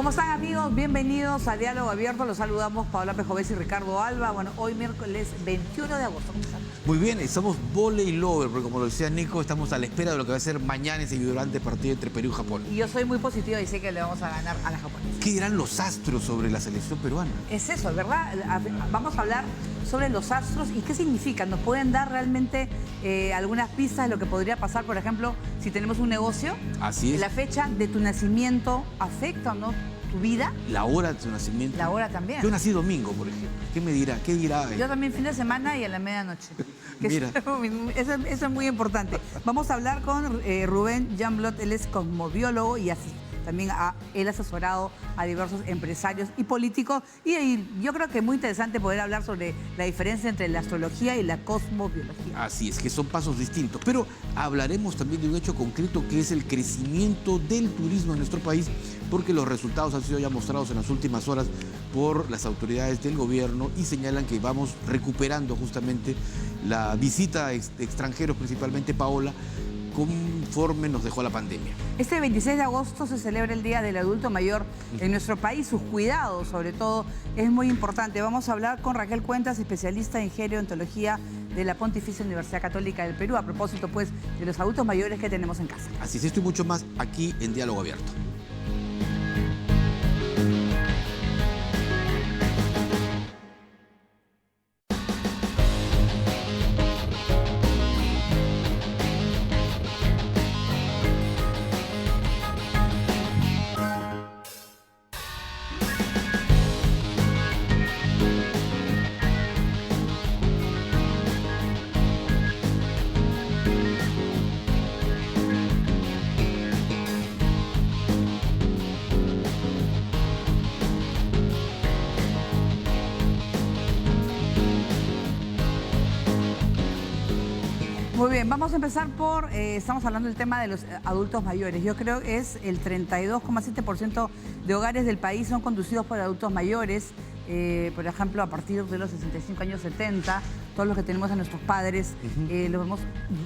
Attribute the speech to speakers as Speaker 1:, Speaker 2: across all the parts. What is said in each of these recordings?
Speaker 1: ¿Cómo están, amigos? Bienvenidos a Diálogo Abierto. Los saludamos Paola Pejovés y Ricardo Alba. Bueno, hoy miércoles 21 de agosto. ¿Cómo están?
Speaker 2: Muy bien, estamos voley lover, porque como lo decía Nico, estamos a la espera de lo que va a ser mañana ese vibrante partido entre Perú y Japón.
Speaker 1: Y yo soy muy positiva y sé que le vamos a ganar a la japonesa.
Speaker 2: ¿Qué dirán los astros sobre la selección peruana?
Speaker 1: Es eso, ¿verdad? Vamos a hablar sobre los astros y qué significan. ¿Nos pueden dar realmente algunas pistas de lo que podría pasar, por ejemplo, si tenemos un negocio?
Speaker 2: Así es.
Speaker 1: ¿La fecha de tu nacimiento afecta o no tu vida?
Speaker 2: La hora de tu nacimiento.
Speaker 1: La hora también.
Speaker 2: Yo nací domingo, por ejemplo. ¿Qué me dirá? ¿Qué dirá?
Speaker 1: Yo también fin de semana y a la medianoche.
Speaker 2: Mira.
Speaker 1: Eso es muy importante. Vamos a hablar con Rubén Jamblot. Él es cosmobiólogo y también él ha asesorado a diversos empresarios y políticos. Y yo creo que es muy interesante poder hablar sobre la diferencia entre la astrología y la cosmobiología.
Speaker 2: Así es, que son pasos distintos. Pero hablaremos también de un hecho concreto que es el crecimiento del turismo en nuestro país, porque los resultados han sido ya mostrados en las últimas horas por las autoridades del gobierno y señalan que vamos recuperando justamente la visita de extranjeros, principalmente Paola, conforme nos dejó la pandemia.
Speaker 1: Este 26 de agosto se celebra el Día del Adulto Mayor en nuestro país. Sus cuidados, sobre todo, es muy importante. Vamos a hablar con Raquel Cuentas, especialista en gerontología de la Pontificia Universidad Católica del Perú, a propósito, pues, de los adultos mayores que tenemos en casa.
Speaker 2: Así es, esto y mucho más aquí en Diálogo Abierto.
Speaker 1: Muy bien, vamos a empezar estamos hablando del tema de los adultos mayores. Yo creo que es el 32,7% de hogares del país son conducidos por adultos mayores. Por ejemplo, a partir de los 65 años 70, todos los que tenemos a nuestros padres, los vemos,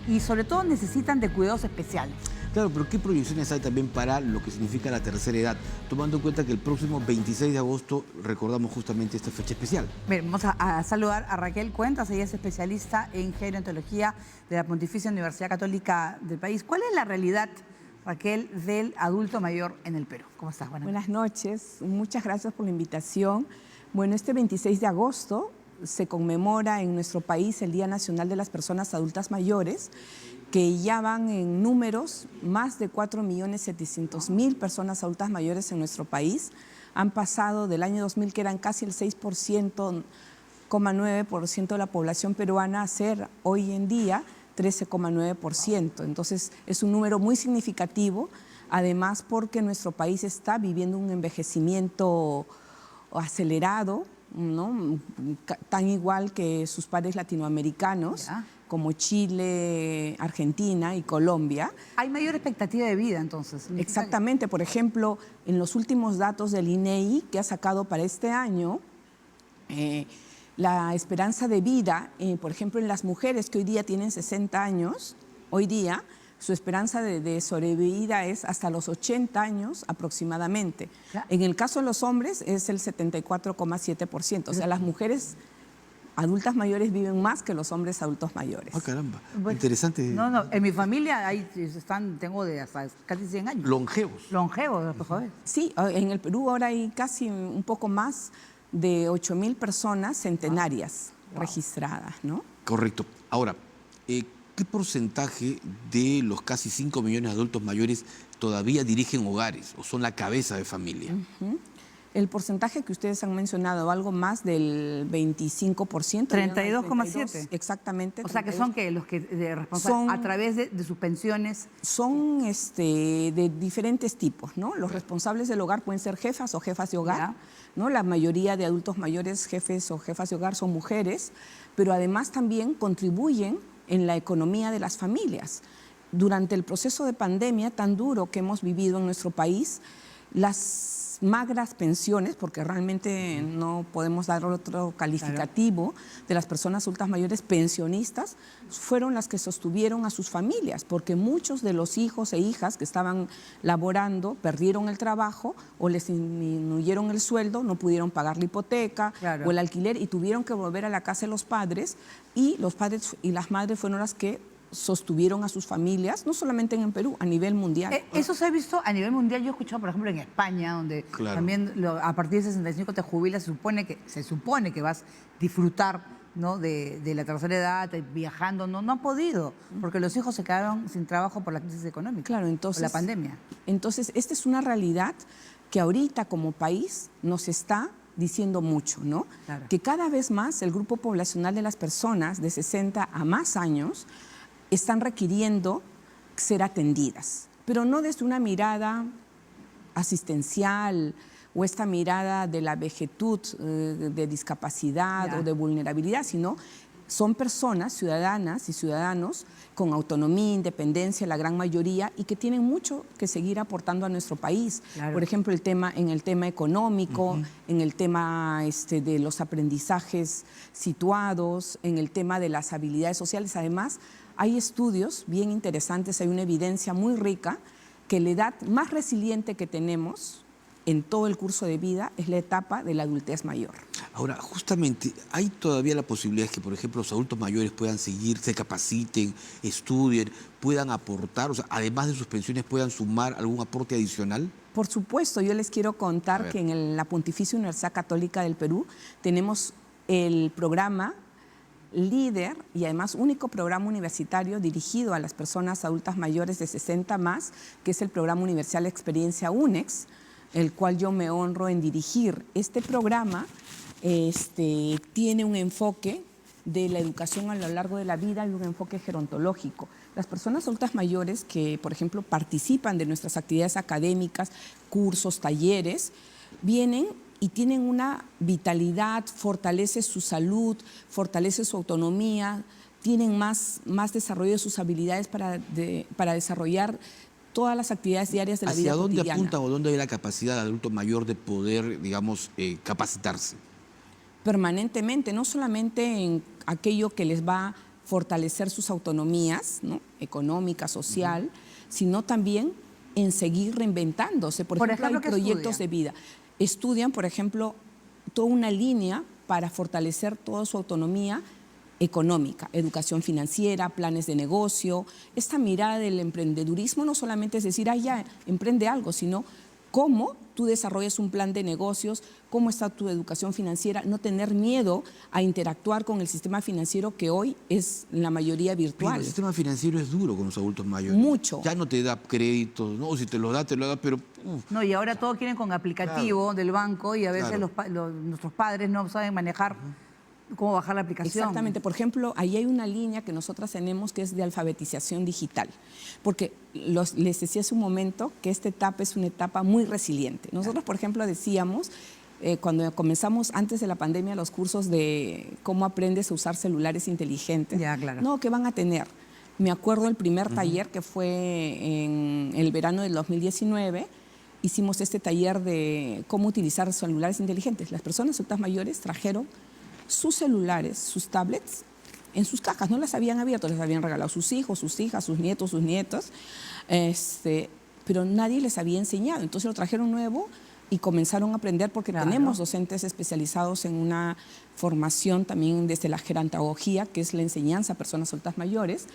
Speaker 1: y sobre todo necesitan de cuidados especiales.
Speaker 2: Claro, pero ¿qué proyecciones hay también para lo que significa la tercera edad? Tomando en cuenta que el próximo 26 de agosto recordamos justamente esta fecha especial.
Speaker 1: Bien, vamos a saludar a Raquel Cuentas. Ella es especialista en gerontología de la Pontificia Universidad Católica del país. ¿Cuál es la realidad, Raquel, del adulto mayor en el Perú? ¿Cómo estás?
Speaker 3: Buenas noches. Muchas gracias por la invitación. Bueno, este 26 de agosto se conmemora en nuestro país el Día Nacional de las Personas Adultas Mayores, que ya van en números más de 4.700.000 personas adultas mayores en nuestro país. Han pasado del año 2000, que eran casi el 6,9% de la población peruana, a ser hoy en día 13,9%. Entonces es un número muy significativo, además porque nuestro país está viviendo un envejecimiento acelerado, ¿no? Tan igual que sus pares latinoamericanos, como Chile, Argentina y Colombia.
Speaker 1: Hay mayor expectativa de vida, entonces.
Speaker 3: Exactamente. Por ejemplo, en los últimos datos del INEI que ha sacado para este año, la esperanza de vida, por ejemplo, en las mujeres que hoy día tienen 60 años, hoy día su esperanza de sobrevida es hasta los 80 años aproximadamente. En el caso de los hombres es el 74,7%. O sea, las mujeres adultas mayores viven más que los hombres adultos mayores.
Speaker 2: Ah, caramba.
Speaker 1: Bueno,
Speaker 2: interesante.
Speaker 1: No, en mi familia tengo de hasta casi 100 años.
Speaker 2: Longevos.
Speaker 1: Longevos, joder.
Speaker 3: Sí, en el Perú ahora hay casi un poco más de 8.000 personas centenarias registradas, ¿no?
Speaker 2: Correcto. Ahora, ¿qué porcentaje de los casi 5 millones de adultos mayores todavía dirigen hogares o son la cabeza de familia?
Speaker 3: El porcentaje que ustedes han mencionado, algo más del 25%.
Speaker 1: 32,7%.
Speaker 3: Exactamente.
Speaker 1: O sea, que son los que responsables a través de sus pensiones.
Speaker 3: Son de diferentes tipos, ¿no? Los responsables del hogar pueden ser jefas o jefas de hogar, ¿no? La mayoría de adultos mayores, jefes o jefas de hogar, son mujeres, pero además también contribuyen en la economía de las familias. Durante el proceso de pandemia tan duro que hemos vivido en nuestro país, Las magras pensiones, porque realmente no podemos dar otro calificativo, de las personas adultas mayores pensionistas, fueron las que sostuvieron a sus familias, porque muchos de los hijos e hijas que estaban laborando perdieron el trabajo o les disminuyeron el sueldo, no pudieron pagar la hipoteca o el alquiler y tuvieron que volver a la casa de los padres, y los padres y las madres fueron las que sostuvieron a sus familias, no solamente en Perú, a nivel mundial.
Speaker 1: Eso se ha visto a nivel mundial. Yo he escuchado, por ejemplo, en España, donde también a partir de 65 te jubilas, se supone que vas a disfrutar, ¿no?, de la tercera edad, viajando. No han podido, porque los hijos se quedaron sin trabajo por la crisis económica, por la pandemia.
Speaker 3: Entonces, esta es una realidad que ahorita como país nos está diciendo mucho, ¿no? Que cada vez más el grupo poblacional de las personas de 60 a más años están requiriendo ser atendidas, pero no desde una mirada asistencial o esta mirada de la vejetud, de discapacidad o de vulnerabilidad, sino son personas, ciudadanas y ciudadanos con autonomía, independencia, la gran mayoría, y que tienen mucho que seguir aportando a nuestro país. Por ejemplo, en el tema económico, en el tema de los aprendizajes situados, en el tema de las habilidades sociales. Además, hay estudios bien interesantes, hay una evidencia muy rica que la edad más resiliente que tenemos en todo el curso de vida es la etapa de la adultez mayor.
Speaker 2: Ahora, justamente, ¿hay todavía la posibilidad de que, por ejemplo, los adultos mayores puedan seguir, se capaciten, estudien, puedan aportar, o sea, además de sus pensiones, puedan sumar algún aporte adicional?
Speaker 3: Por supuesto, yo les quiero contar que en la Pontificia Universidad Católica del Perú tenemos el programa líder y además único programa universitario dirigido a las personas adultas mayores de 60 más, que es el programa Universal Experiencia UNEX, el cual yo me honro en dirigir. Este programa tiene un enfoque de la educación a lo largo de la vida y un enfoque gerontológico. Las personas adultas mayores que, por ejemplo, participan de nuestras actividades académicas, cursos, talleres, vienen y tienen una vitalidad, fortalece su salud, fortalece su autonomía, tienen más desarrollo de sus habilidades para desarrollar todas las actividades diarias de la vida cotidiana.
Speaker 2: ¿Hacia dónde apunta o dónde hay la capacidad del adulto mayor de poder, digamos, capacitarse?
Speaker 3: Permanentemente, no solamente en aquello que les va a fortalecer sus autonomías, ¿no?, económica, social, sino también en seguir reinventándose. Por ejemplo, hay proyectos de vida. Estudian, por ejemplo, toda una línea para fortalecer toda su autonomía económica, educación financiera, planes de negocio. Esta mirada del emprendedurismo no solamente es decir, ya, emprende algo, sino cómo tú desarrollas un plan de negocios, cómo está tu educación financiera, no tener miedo a interactuar con el sistema financiero que hoy es en la mayoría virtual.
Speaker 2: Pero el sistema financiero es duro con los adultos mayores.
Speaker 3: Mucho.
Speaker 2: Ya no te da créditos, ¿no? O si te lo da, pero...
Speaker 1: No, y ahora todos quieren con aplicativo del banco y a veces nuestros padres no saben manejar cómo bajar la aplicación.
Speaker 3: Exactamente. Por ejemplo, ahí hay una línea que nosotras tenemos que es de alfabetización digital. Porque les decía hace un momento que esta etapa es una etapa muy resiliente. Nosotros, por ejemplo, decíamos, cuando comenzamos antes de la pandemia los cursos de cómo aprendes a usar celulares inteligentes, no, ¿qué van a tener? Me acuerdo el primer taller que fue en el verano del 2019, hicimos este taller de cómo utilizar celulares inteligentes. Las personas adultas mayores trajeron sus celulares, sus tablets, en sus cajas, no las habían abierto, les habían regalado sus hijos, sus hijas, sus nietos, pero nadie les había enseñado. Entonces lo trajeron nuevo y comenzaron a aprender porque tenemos docentes especializados en una formación también desde la gerontología, que es la enseñanza a personas adultas mayores,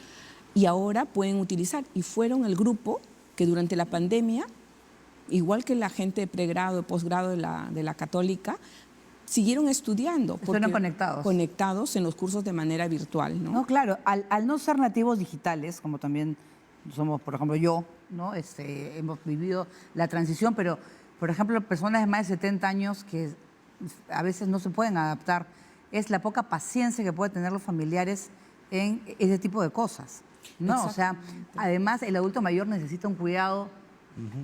Speaker 3: y ahora pueden utilizar. Y fueron el grupo que durante la pandemia, igual que la gente de pregrado, de posgrado de la Católica, siguieron estudiando.
Speaker 1: Estuvieron conectados.
Speaker 3: Conectados en los cursos de manera virtual, ¿no?
Speaker 1: No, claro, al no ser nativos digitales, como también somos, por ejemplo, yo, ¿no? Hemos vivido la transición, pero, por ejemplo, personas de más de 70 años que a veces no se pueden adaptar, es la poca paciencia que pueden tener los familiares en ese tipo de cosas, ¿no? O sea, además, el adulto mayor necesita un cuidado,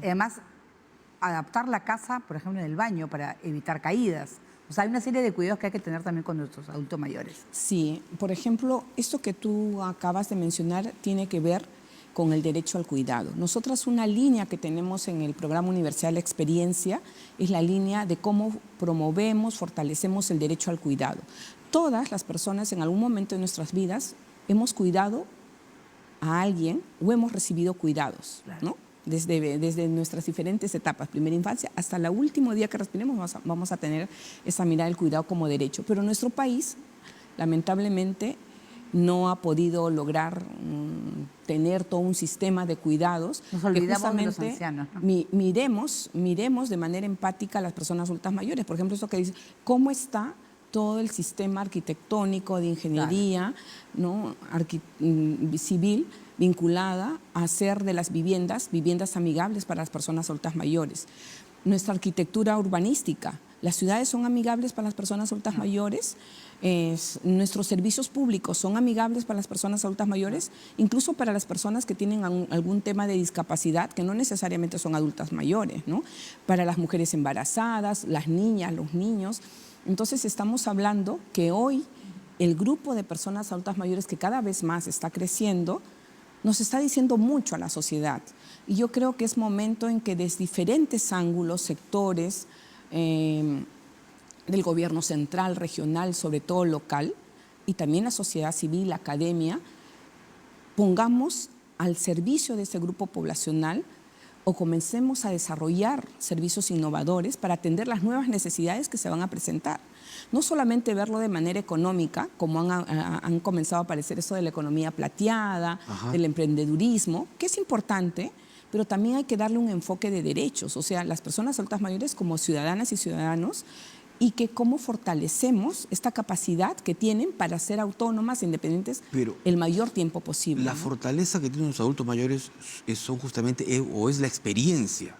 Speaker 1: además, adaptar la casa, por ejemplo, en el baño para evitar caídas. O sea, hay una serie de cuidados que hay que tener también con nuestros adultos mayores.
Speaker 3: Sí, por ejemplo, esto que tú acabas de mencionar tiene que ver con el derecho al cuidado. Nosotras una línea que tenemos en el programa Universal Experiencia es la línea de cómo promovemos, fortalecemos el derecho al cuidado. Todas las personas en algún momento de nuestras vidas hemos cuidado a alguien o hemos recibido cuidados, ¿no? Desde nuestras diferentes etapas, primera infancia hasta el último día que respiremos, vamos a tener esa mirada del cuidado como derecho. Pero nuestro país, lamentablemente, no ha podido lograr tener todo un sistema de cuidados.
Speaker 1: Nos olvidamos de los ancianos, ¿no?
Speaker 3: Miremos de manera empática a las personas adultas mayores. Por ejemplo, eso que dice, ¿cómo está todo el sistema arquitectónico de ingeniería, ¿no? Civil vinculada a hacer de las viviendas amigables para las personas adultas mayores? Nuestra arquitectura urbanística, ¿las ciudades son amigables para las personas adultas mayores? Nuestros servicios públicos son amigables para las personas adultas mayores, incluso para las personas que tienen algún tema de discapacidad, que no necesariamente son adultas mayores, ¿no? Para las mujeres embarazadas, las niñas, los niños. Entonces estamos hablando que hoy el grupo de personas adultas mayores que cada vez más está creciendo, nos está diciendo mucho a la sociedad. Y yo creo que es momento en que desde diferentes ángulos, sectores, del gobierno central, regional, sobre todo local, y también la sociedad civil, la academia, pongamos al servicio de ese grupo poblacional o comencemos a desarrollar servicios innovadores para atender las nuevas necesidades que se van a presentar. No solamente verlo de manera económica, como han comenzado a aparecer eso de la economía plateada, del emprendedurismo, que es importante, pero también hay que darle un enfoque de derechos, o sea, las personas adultas mayores como ciudadanas y ciudadanos, y que cómo fortalecemos esta capacidad que tienen para ser autónomas, independientes, pero el mayor tiempo posible.
Speaker 2: La fortaleza que tienen los adultos mayores son justamente, o es la experiencia,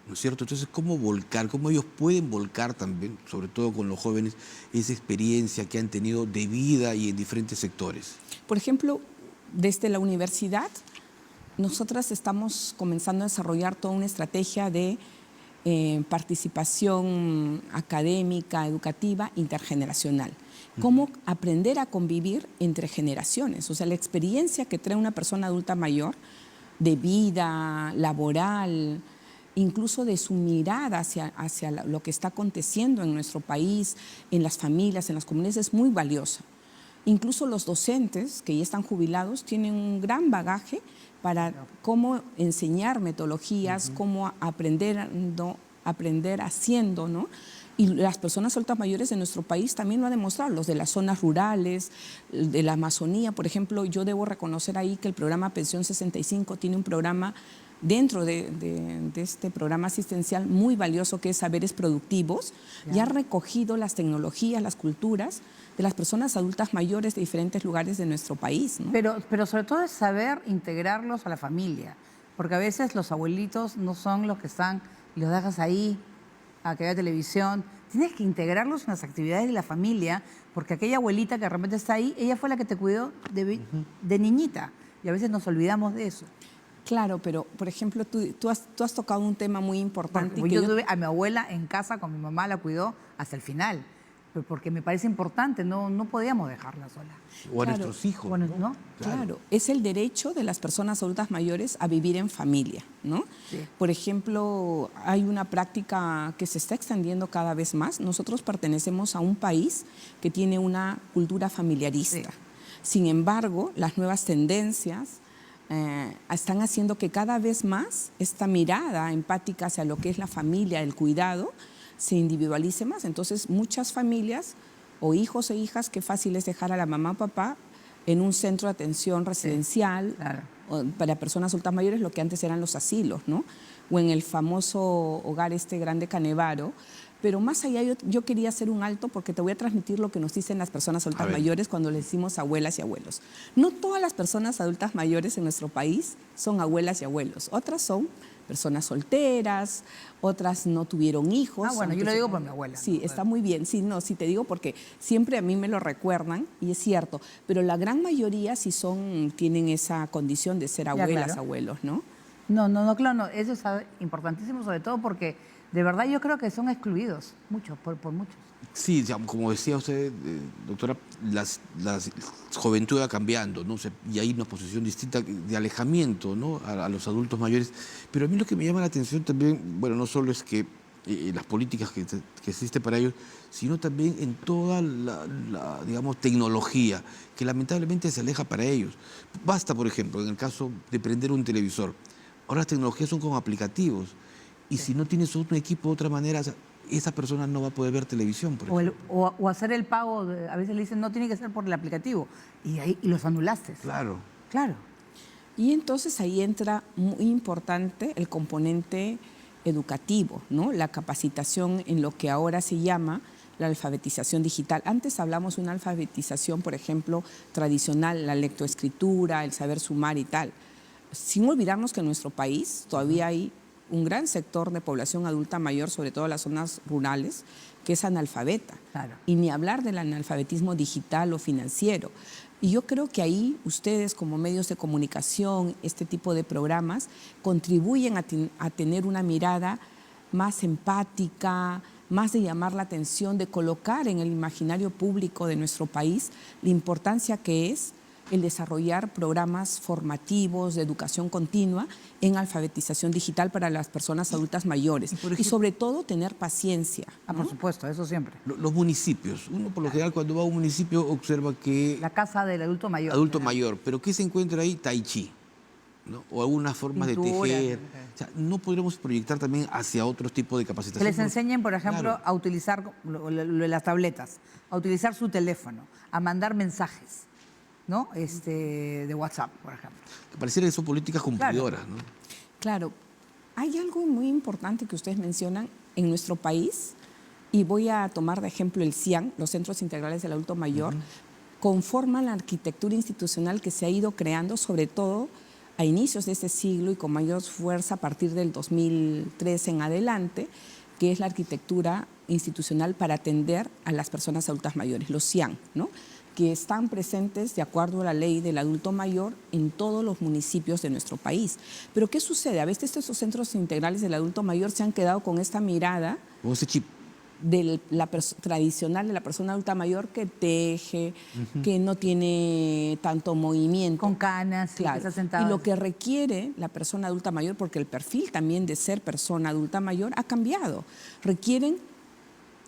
Speaker 2: ¿no es cierto? Entonces, ¿cómo volcar, cómo ellos pueden volcar también, sobre todo con los jóvenes, esa experiencia que han tenido de vida y en diferentes sectores?
Speaker 3: Por ejemplo, desde la universidad, nosotras estamos comenzando a desarrollar toda una estrategia de participación académica, educativa, intergeneracional. Cómo aprender a convivir entre generaciones. O sea, la experiencia que trae una persona adulta mayor de vida, laboral, incluso de su mirada hacia lo que está aconteciendo en nuestro país, en las familias, en las comunidades, es muy valiosa. Incluso los docentes que ya están jubilados tienen un gran bagaje para cómo enseñar metodologías, cómo aprender haciendo, ¿no? Y las personas adultas mayores de nuestro país también lo han demostrado, los de las zonas rurales, de la Amazonía, por ejemplo, yo debo reconocer ahí que el programa Pensión 65 tiene un programa dentro de este programa asistencial muy valioso que es Saberes Productivos, y ha recogido las tecnologías, las culturas de las personas adultas mayores de diferentes lugares de nuestro país, ¿no?
Speaker 1: Pero sobre todo es saber integrarlos a la familia, porque a veces los abuelitos no son los que están y los dejas ahí a que vea televisión. Tienes que integrarlos en las actividades de la familia, porque aquella abuelita que de repente está ahí, ella fue la que te cuidó de niñita, y a veces nos olvidamos de eso.
Speaker 3: Claro, pero por ejemplo, tú has tocado un tema muy importante.
Speaker 1: Porque yo tuve a mi abuela en casa con mi mamá, la cuidó hasta el final, porque me parece importante, no podíamos dejarla sola.
Speaker 2: O a nuestros hijos.
Speaker 1: Bueno, ¿no?
Speaker 3: Claro, es el derecho de las personas adultas mayores a vivir en familia, ¿no?
Speaker 1: Sí.
Speaker 3: Por ejemplo, hay una práctica que se está extendiendo cada vez más. Nosotros pertenecemos a un país que tiene una cultura familiarista.
Speaker 1: Sí.
Speaker 3: Sin embargo, las nuevas tendencias están haciendo que cada vez más esta mirada empática hacia lo que es la familia, el cuidado, se individualice más. Entonces, muchas familias o hijos e hijas, qué fácil es dejar a la mamá o papá en un centro de atención residencial,
Speaker 1: Sí, claro.
Speaker 3: para personas adultas mayores, lo que antes eran los asilos, ¿no? O en el famoso hogar Grande Canevaro. Pero más allá, yo quería hacer un alto porque te voy a transmitir lo que nos dicen las personas adultas mayores cuando les decimos abuelas y abuelos. No todas las personas adultas mayores en nuestro país son abuelas y abuelos. Otras son personas solteras, otras no tuvieron hijos.
Speaker 1: Ah, bueno, yo lo digo por mi abuela.
Speaker 3: Sí, está muy bien. Sí, te digo porque siempre a mí me lo recuerdan y es cierto. Pero la gran mayoría sí tienen esa condición de ser abuelas,
Speaker 1: claro.
Speaker 3: abuelos, ¿no?
Speaker 1: No, claro, no. Eso es importantísimo, sobre todo porque de verdad yo creo que son excluidos, muchos, por muchos.
Speaker 2: Sí, como decía usted, doctora, la juventud va cambiando, ¿no? Y hay una posición distinta de alejamiento, ¿no? a los adultos mayores. Pero a mí lo que me llama la atención también, bueno, no solo es que las políticas que existen para ellos, sino también en toda digamos, tecnología, que lamentablemente se aleja para ellos. Basta, por ejemplo, en el caso de prender un televisor. Ahora las tecnologías son como aplicativos. Y si no tienes otro equipo de otra manera, esa persona no va a poder ver televisión, por ejemplo.
Speaker 1: O hacer el pago, a veces le dicen, no tiene que ser por el aplicativo. Y los anulaste.
Speaker 2: Claro.
Speaker 1: Claro.
Speaker 3: Y entonces ahí entra muy importante el componente educativo, ¿no? La capacitación en lo que ahora se llama la alfabetización digital. Antes hablamos de una alfabetización, por ejemplo, tradicional, la lectoescritura, el saber sumar y tal. Sin olvidarnos que en nuestro país todavía hay un gran sector de población adulta mayor, sobre todo en las zonas rurales, que es analfabeta.
Speaker 1: Claro.
Speaker 3: Y ni hablar del analfabetismo digital o financiero. Y yo creo que ahí ustedes, como medios de comunicación, este tipo de programas, contribuyen a tener una mirada más empática, más de llamar la atención, de colocar en el imaginario público de nuestro país la importancia que es el desarrollar programas formativos de educación continua en alfabetización digital para las personas adultas mayores. Y sobre todo tener paciencia, ¿no?
Speaker 1: Por supuesto, eso siempre.
Speaker 2: Los municipios. Uno por lo general cuando va a un municipio observa que...
Speaker 1: La casa del adulto mayor.
Speaker 2: Adulto mayor. Pero ¿qué se encuentra ahí? Tai chi, ¿no? O algunas formas de tejer. O sea, no podremos proyectar también hacia otros tipos de capacitación.
Speaker 1: Que les enseñen, por ejemplo,
Speaker 2: Claro.
Speaker 1: a utilizar las tabletas, a utilizar su teléfono, a mandar mensajes, ¿no? De WhatsApp, por ejemplo.
Speaker 2: Que pareciera que son políticas cumplidoras, ¿no?
Speaker 3: Claro, hay algo muy importante que ustedes mencionan en nuestro país, y voy a tomar de ejemplo el CIAN, los Centros Integrales del Adulto Mayor, conforman la arquitectura institucional que se ha ido creando, sobre todo a inicios de este siglo y con mayor fuerza a partir del 2003 en adelante, que es la arquitectura institucional para atender a las personas adultas mayores, los CIAN, ¿no? Que están presentes de acuerdo a la ley del adulto mayor en todos los municipios de nuestro país. Pero ¿qué sucede? A veces estos centros integrales del adulto mayor se han quedado con esta mirada
Speaker 2: Con ese chip.
Speaker 3: tradicional de la persona adulta mayor que teje, que no tiene tanto movimiento.
Speaker 1: Con canas, sí,
Speaker 3: Claro.
Speaker 1: que está sentado.
Speaker 3: Y lo que requiere la persona adulta mayor, porque el perfil también de ser persona adulta mayor ha cambiado, requieren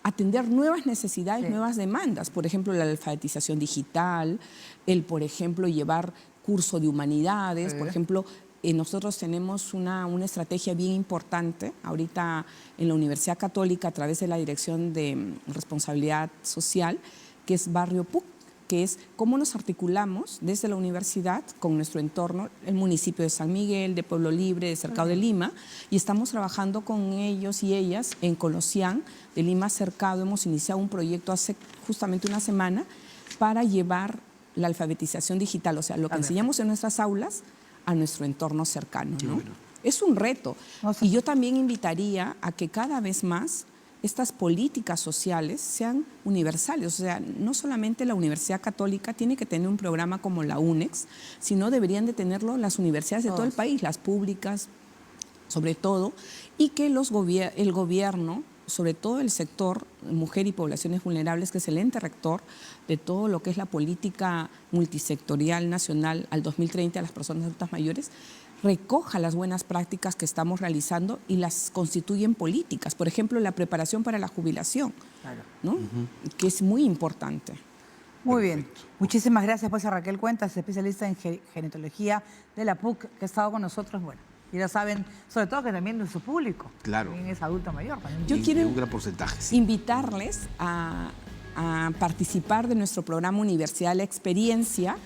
Speaker 3: atender nuevas necesidades,
Speaker 1: Sí.
Speaker 3: nuevas demandas. Por ejemplo, la alfabetización digital, el, por ejemplo, llevar curso de humanidades.
Speaker 1: Sí.
Speaker 3: Por ejemplo, nosotros tenemos una estrategia bien importante ahorita en la Universidad Católica a través de la Dirección de Responsabilidad Social, que es Barrio PUC, que es cómo nos articulamos desde la universidad con nuestro entorno, el municipio de San Miguel, de Pueblo Libre, de Cercado de Lima, y estamos trabajando con ellos y ellas en Colosián, de Lima Cercado. Hemos iniciado un proyecto hace justamente una semana para llevar la alfabetización digital, o sea, lo que enseñamos en nuestras aulas a nuestro entorno cercano, ¿no?
Speaker 2: bueno.
Speaker 3: Es un reto.
Speaker 1: O sea,
Speaker 3: Y yo también invitaría a que cada vez más estas políticas sociales sean universales. O sea, no solamente la Universidad Católica tiene que tener un programa como la UNEX, sino deberían de tenerlo las universidades de todo el país, las públicas, sobre todo, y que el gobierno, sobre todo el sector Mujer y Poblaciones Vulnerables, que es el ente rector de todo lo que es la política multisectorial nacional al 2030 a las personas adultas mayores, recoja las buenas prácticas que estamos realizando y las constituyen políticas. Por ejemplo, la preparación para la jubilación,
Speaker 1: Claro.
Speaker 3: ¿no? Que es muy importante.
Speaker 1: Muy bien. Muchísimas gracias pues a Raquel Cuentas, especialista en genetología de la PUC, que ha estado con nosotros. Bueno, y ya saben, sobre todo que también nuestro público.
Speaker 2: Claro.
Speaker 1: También es adulto mayor. También.
Speaker 3: Yo
Speaker 2: Y
Speaker 3: quiero
Speaker 2: un gran porcentaje, sí.
Speaker 3: invitarles a participar de nuestro programa Universidad de la Experiencia,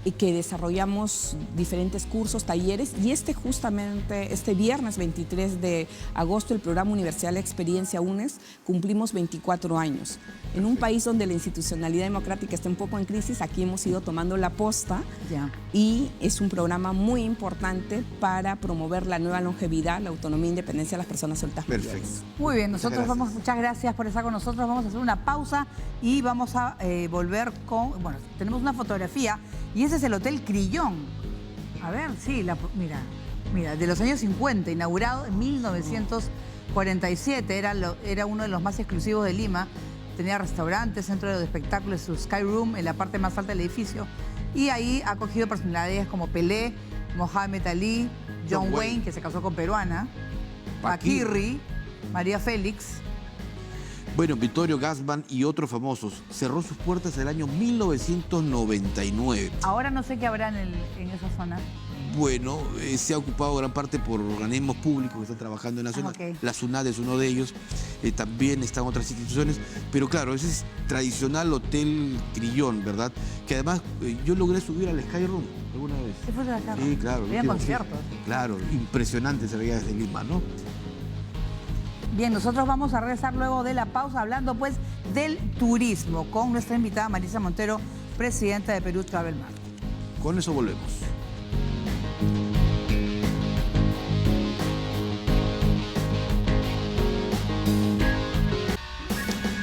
Speaker 3: y que desarrollamos diferentes cursos, talleres, y justamente este viernes 23 de agosto el programa Universidad de la Experiencia UNES cumplimos 24 años. En un país donde la institucionalidad democrática está un poco en crisis, aquí hemos ido tomando la posta,
Speaker 1: Ya.
Speaker 3: y es un programa muy importante para promover la nueva longevidad, la autonomía e independencia de las personas adultas mayores.
Speaker 2: Perfecto.
Speaker 1: Muy bien, nosotros
Speaker 2: gracias.
Speaker 1: muchas gracias por estar con nosotros. Vamos a hacer una pausa y vamos a volver con, bueno, tenemos una fotografía y ese es el Hotel Crillon. A ver, sí, mira, de los años 50, inaugurado en 1900 47, era uno de los más exclusivos de Lima. Tenía restaurantes, centro de espectáculos, su Sky Room en la parte más alta del edificio. Y ahí ha acogido personalidades como Pelé, Mohamed Ali, John Wayne, que se casó con peruana, Paquirri, María Félix.
Speaker 2: Bueno, Vittorio Gassman y otros famosos. Cerró sus puertas en el año 1999.
Speaker 1: Ahora no sé qué habrá en esa zona.
Speaker 2: Bueno, se ha ocupado gran parte por organismos públicos que están trabajando en la zona.
Speaker 1: Okay.
Speaker 2: La SUNAT es uno de ellos. También están otras instituciones. Pero claro, ese es tradicional Hotel Grillón, ¿verdad? Que además yo logré subir al Sky Room alguna vez.
Speaker 1: ¿Qué fue de la cama?
Speaker 2: Sí, claro.
Speaker 1: Había conciertos.
Speaker 2: Claro, impresionante se veía desde Lima, ¿no?
Speaker 1: Bien, nosotros vamos a regresar luego de la pausa hablando pues del turismo con nuestra invitada Marisa Montero, presidenta de Perú Travel Mart.
Speaker 2: Con eso volvemos.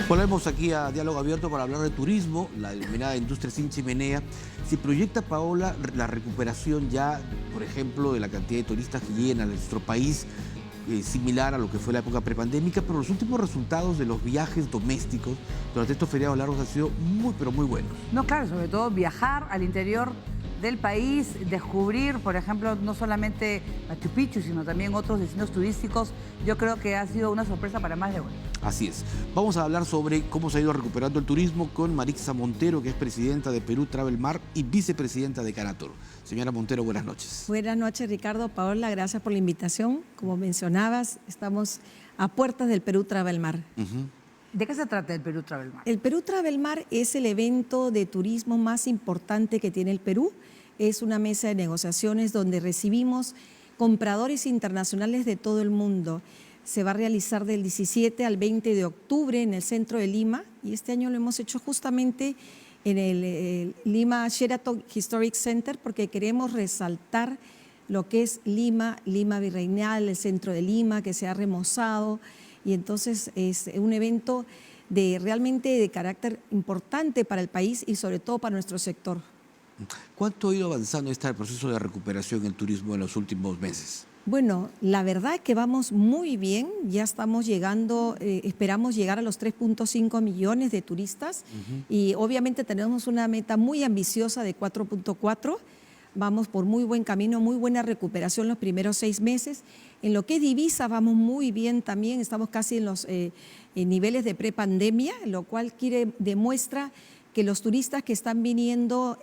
Speaker 2: Volvemos aquí a Diálogo Abierto para hablar de turismo, la denominada industria sin chimenea. Se proyecta, Paola, la recuperación ya, por ejemplo, de la cantidad de turistas que llegan a nuestro país, similar a lo que fue la época prepandémica, pero los últimos resultados de los viajes domésticos durante estos feriados largos han sido muy, pero muy buenos.
Speaker 1: No, claro, sobre todo viajar al interior del país, descubrir, por ejemplo, no solamente Machu Picchu, sino también otros destinos turísticos, yo creo que ha sido una sorpresa para más de uno.
Speaker 2: Así es. Vamos a hablar sobre cómo se ha ido recuperando el turismo con Marisa Montero, que es presidenta de Perú Travel Mart y vicepresidenta de Canator. Señora Montero, buenas noches.
Speaker 4: Buenas noches, Ricardo. Paola, gracias por la invitación. Como mencionabas, estamos a puertas del Perú Travel Mart.
Speaker 1: ¿De qué se trata el Perú Travel Mart?
Speaker 4: El Perú Travel Mart es el evento de turismo más importante que tiene el Perú. Es una mesa de negociaciones donde recibimos compradores internacionales de todo el mundo. Se va a realizar del 17 al 20 de octubre en el centro de Lima y este año lo hemos hecho justamente en el Lima Sheraton Historic Center porque queremos resaltar lo que es Lima, Lima Virreinal, el centro de Lima que se ha remozado y entonces es un evento realmente de carácter importante para el país y sobre todo para nuestro sector.
Speaker 2: ¿Cuánto ha ido avanzando este proceso de recuperación en el turismo en los últimos meses?
Speaker 4: Bueno, la verdad es que vamos muy bien, ya estamos llegando, esperamos llegar a los 3.5 millones de turistas y obviamente tenemos una meta muy ambiciosa de 4.4, vamos por muy buen camino, muy buena recuperación los primeros 6 meses. En lo que es divisa vamos muy bien también, estamos casi en los niveles de prepandemia, lo cual demuestra que los turistas que están viniendo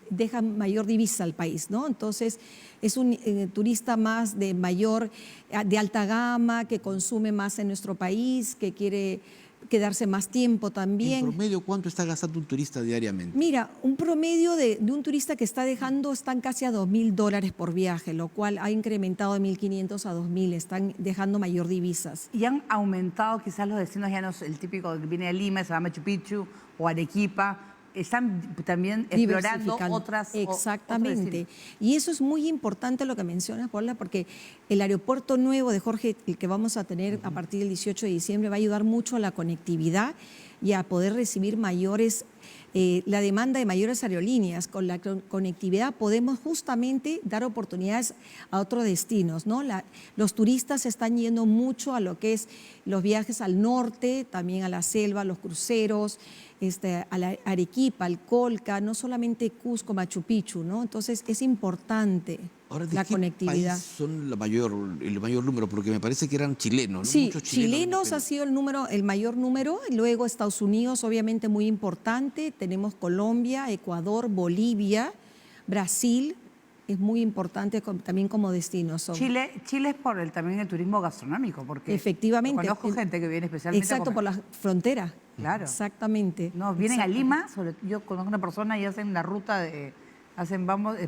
Speaker 4: dejan mayor divisa al país, ¿no? Entonces, es un turista más de alta gama, que consume más en nuestro país, que quiere quedarse más tiempo también.
Speaker 2: ¿En promedio cuánto está gastando un turista diariamente?
Speaker 4: Mira, un promedio de un turista que está dejando están casi a $2.000 por viaje, lo cual ha incrementado de 1.500 a 2.000, están dejando mayor divisas.
Speaker 1: Y han aumentado quizás los destinos, ya no es el típico que viene de Lima, se va a Machu Picchu o Arequipa. Están también explorando otras.
Speaker 4: Exactamente. Y eso es muy importante lo que mencionas, Paula, porque el aeropuerto nuevo de Jorge, el que vamos a tener a partir del 18 de diciembre, va a ayudar mucho a la conectividad y a poder recibir la demanda de mayores aerolíneas. Con la conectividad podemos justamente dar oportunidades a otros destinos, ¿no? Los turistas están yendo mucho a lo que es los viajes al norte, también a la selva, los cruceros, a la Arequipa, al Colca, no solamente Cusco, Machu Picchu, ¿no? Entonces es importante la conectividad.
Speaker 2: País son el mayor número? Porque me parece que eran chilenos, ¿no?
Speaker 4: Sí,
Speaker 2: muchos
Speaker 4: chilenos ha sido el mayor número, luego Estados Unidos, obviamente muy importante, tenemos Colombia, Ecuador, Bolivia, Brasil, es muy importante también como destino.
Speaker 1: Chile es por también el turismo gastronómico, porque
Speaker 4: efectivamente
Speaker 1: conozco gente que viene especialmente
Speaker 4: exacto, por la frontera.
Speaker 1: Claro.
Speaker 4: Exactamente.
Speaker 1: No, vienen a Lima, yo conozco una persona y hacen la ruta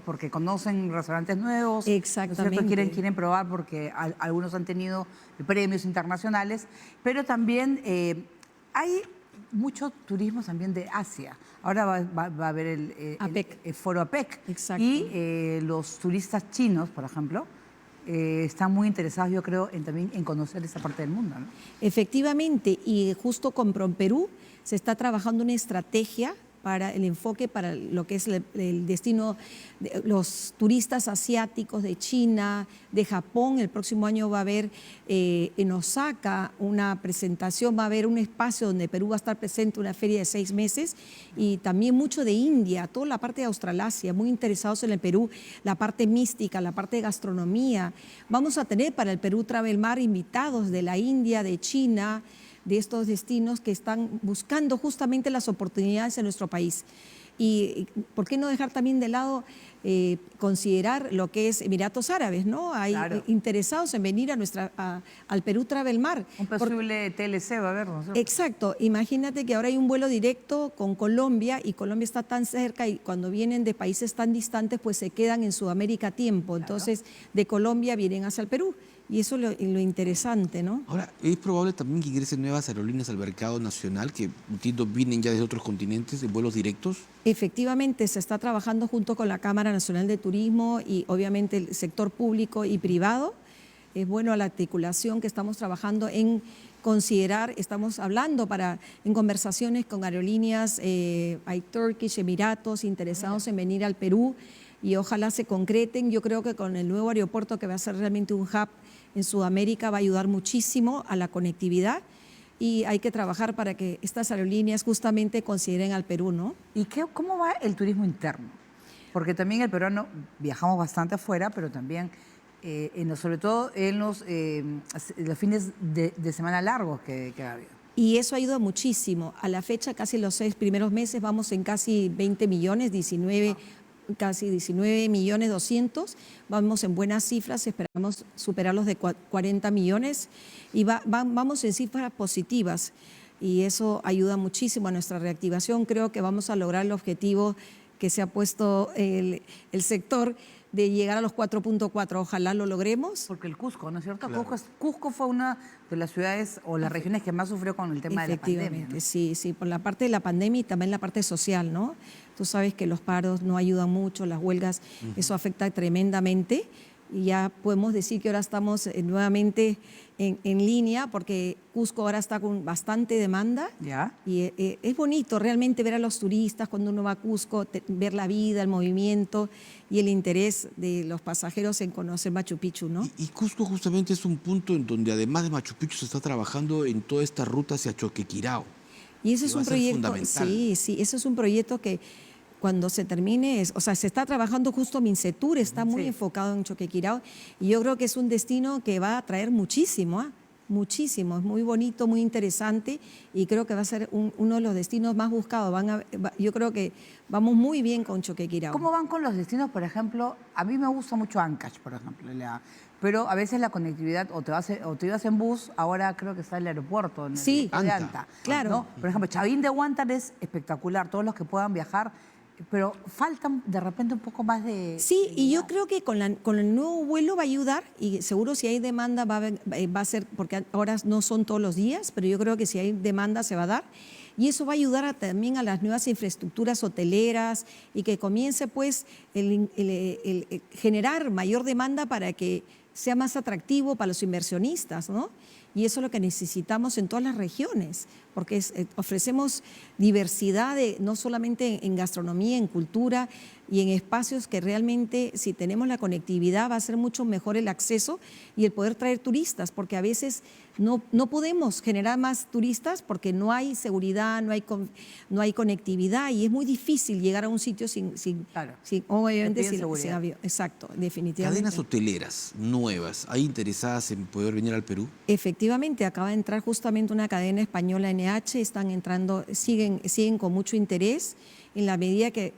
Speaker 1: porque conocen restaurantes nuevos.
Speaker 4: Exactamente.
Speaker 1: Quieren probar porque algunos han tenido premios internacionales, pero también hay mucho turismo también de Asia. Ahora va a haber el foro APEC.
Speaker 4: Exacto.
Speaker 1: Y los turistas chinos, por ejemplo, están muy interesados, yo creo, también en conocer esa parte del mundo, ¿no?
Speaker 4: Efectivamente, y justo con PROMPERÚ se está trabajando una estrategia para el enfoque para lo que es el destino de los turistas asiáticos de China, de Japón. El próximo año va a haber en Osaka una presentación, va a haber un espacio donde Perú va a estar presente, una feria de 6 meses, y también mucho de India, toda la parte de Australasia, muy interesados en el Perú, la parte mística, la parte de gastronomía. Vamos a tener para el Perú Travel Mar invitados de la India, de China, de estos destinos que están buscando justamente las oportunidades en nuestro país. Y ¿por qué no dejar también de lado considerar lo que es Emiratos Árabes, ¿no? Hay interesados en venir al Perú Travel Mar.
Speaker 1: Un posible TLC va a haber, ¿no es cierto?
Speaker 4: Exacto. Imagínate que ahora hay un vuelo directo con Colombia y Colombia está tan cerca y cuando vienen de países tan distantes pues se quedan en Sudamérica a tiempo. Entonces de Colombia vienen hacia el Perú. Y eso es lo interesante, ¿no?
Speaker 2: Ahora, es probable también que ingresen nuevas aerolíneas al mercado nacional que, entiendo, vienen ya de otros continentes en vuelos directos.
Speaker 4: Efectivamente, se está trabajando junto con la Cámara Nacional de Turismo y obviamente el sector público y privado. Es bueno la articulación que estamos trabajando en considerar, estamos hablando en conversaciones con aerolíneas, hay Turkish, Emiratos, interesados en venir al Perú y ojalá se concreten. Yo creo que con el nuevo aeropuerto que va a ser realmente un hub en Sudamérica va a ayudar muchísimo a la conectividad y hay que trabajar para que estas aerolíneas justamente consideren al Perú, ¿no?
Speaker 1: ¿Y cómo va el turismo interno? Porque también el peruano viajamos bastante afuera, pero también, sobre todo en los fines de semana largos que ha habido.
Speaker 4: Y eso ayuda muchísimo. A la fecha, casi los 6 primeros meses, vamos en casi 20 millones, casi 19 millones 200, vamos en buenas cifras, esperamos superar los de 40 millones y vamos en cifras positivas y eso ayuda muchísimo a nuestra reactivación. Creo que vamos a lograr el objetivo que se ha puesto el sector de llegar a los 4.4, ojalá lo logremos.
Speaker 1: Porque el Cusco, ¿no es cierto?
Speaker 2: Claro.
Speaker 1: Cusco fue una de las ciudades o las regiones que más sufrió con el tema de la pandemia.
Speaker 4: Efectivamente,
Speaker 1: ¿no?
Speaker 4: sí, por la parte de la pandemia y también la parte social, ¿no? Tú sabes que los paros no ayudan mucho, las huelgas, eso afecta tremendamente. Y ya podemos decir que ahora estamos nuevamente en línea porque Cusco ahora está con bastante demanda.
Speaker 1: ¿Ya?
Speaker 4: Y es bonito realmente ver a los turistas cuando uno va a Cusco, ver la vida, el movimiento y el interés de los pasajeros en conocer Machu Picchu, ¿no?
Speaker 2: Y Cusco justamente es un punto en donde además de Machu Picchu se está trabajando en toda esta ruta hacia Choquequirao.
Speaker 4: Y ese es
Speaker 2: va
Speaker 4: un
Speaker 2: a ser
Speaker 4: proyecto,
Speaker 2: fundamental.
Speaker 4: sí, ese es un proyecto que cuando se termine, se está trabajando justo Mincetur, está muy enfocado en Choquequirao y yo creo que es un destino que va a atraer muchísimo, muchísimo, es muy bonito, muy interesante y creo que va a ser uno de los destinos más buscados. Yo creo que vamos muy bien con Choquequirao.
Speaker 1: ¿Cómo van con los destinos, por ejemplo? A mí me gusta mucho Ancash, por ejemplo, pero a veces la conectividad, o te ibas en bus, ahora creo que está el aeropuerto, en el
Speaker 4: Sí,
Speaker 1: de
Speaker 2: Anta.
Speaker 1: Anta,
Speaker 4: claro.
Speaker 1: ¿no? Por ejemplo, Chavín de Huántar es espectacular, todos los que puedan viajar, pero faltan de repente un poco más de...
Speaker 4: Sí, y yo
Speaker 1: de-
Speaker 4: creo que con el nuevo vuelo va a ayudar y seguro si hay demanda va a ser, porque ahora no son todos los días, pero yo creo que si hay demanda se va a dar y eso va a ayudar también a las nuevas infraestructuras hoteleras y que comience pues el generar mayor demanda para que sea más atractivo para los inversionistas, ¿no? Y eso es lo que necesitamos en todas las regiones, porque ofrecemos diversidad no solamente en gastronomía, en cultura y en espacios que realmente, si tenemos la conectividad, va a ser mucho mejor el acceso y el poder traer turistas, porque a veces no podemos generar más turistas porque no hay seguridad, no hay conectividad y es muy difícil llegar a un sitio
Speaker 1: Claro.
Speaker 4: obviamente,
Speaker 1: Te piden
Speaker 4: sin
Speaker 1: seguridad.
Speaker 4: avión. Exacto, definitivamente.
Speaker 2: Cadenas hoteleras nuevas, ¿hay interesadas en poder venir al Perú?
Speaker 4: Efectivamente, acaba de entrar justamente una cadena española NH, están entrando, siguen con mucho interés en la medida que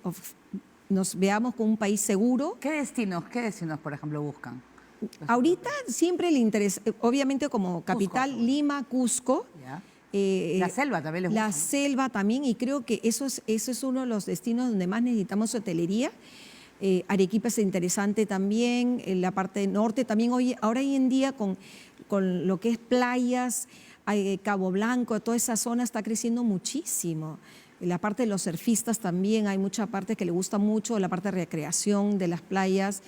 Speaker 4: nos veamos como un país seguro.
Speaker 1: ¿Qué destinos, por ejemplo, buscan?
Speaker 4: Ahorita siempre el interés, obviamente como capital,
Speaker 1: Cusco.
Speaker 4: Lima, Cusco.
Speaker 1: ¿Ya?
Speaker 4: eh,
Speaker 1: La selva también les
Speaker 4: La
Speaker 1: gusta, ¿no?
Speaker 4: selva también, y creo que eso es uno de los destinos donde más necesitamos hotelería. Arequipa es interesante también, en la parte norte también, ahora hoy en día con lo que es playas, Cabo Blanco, toda esa zona está creciendo muchísimo. En la parte de los surfistas también hay mucha parte que le gusta mucho, la parte de recreación de las playas,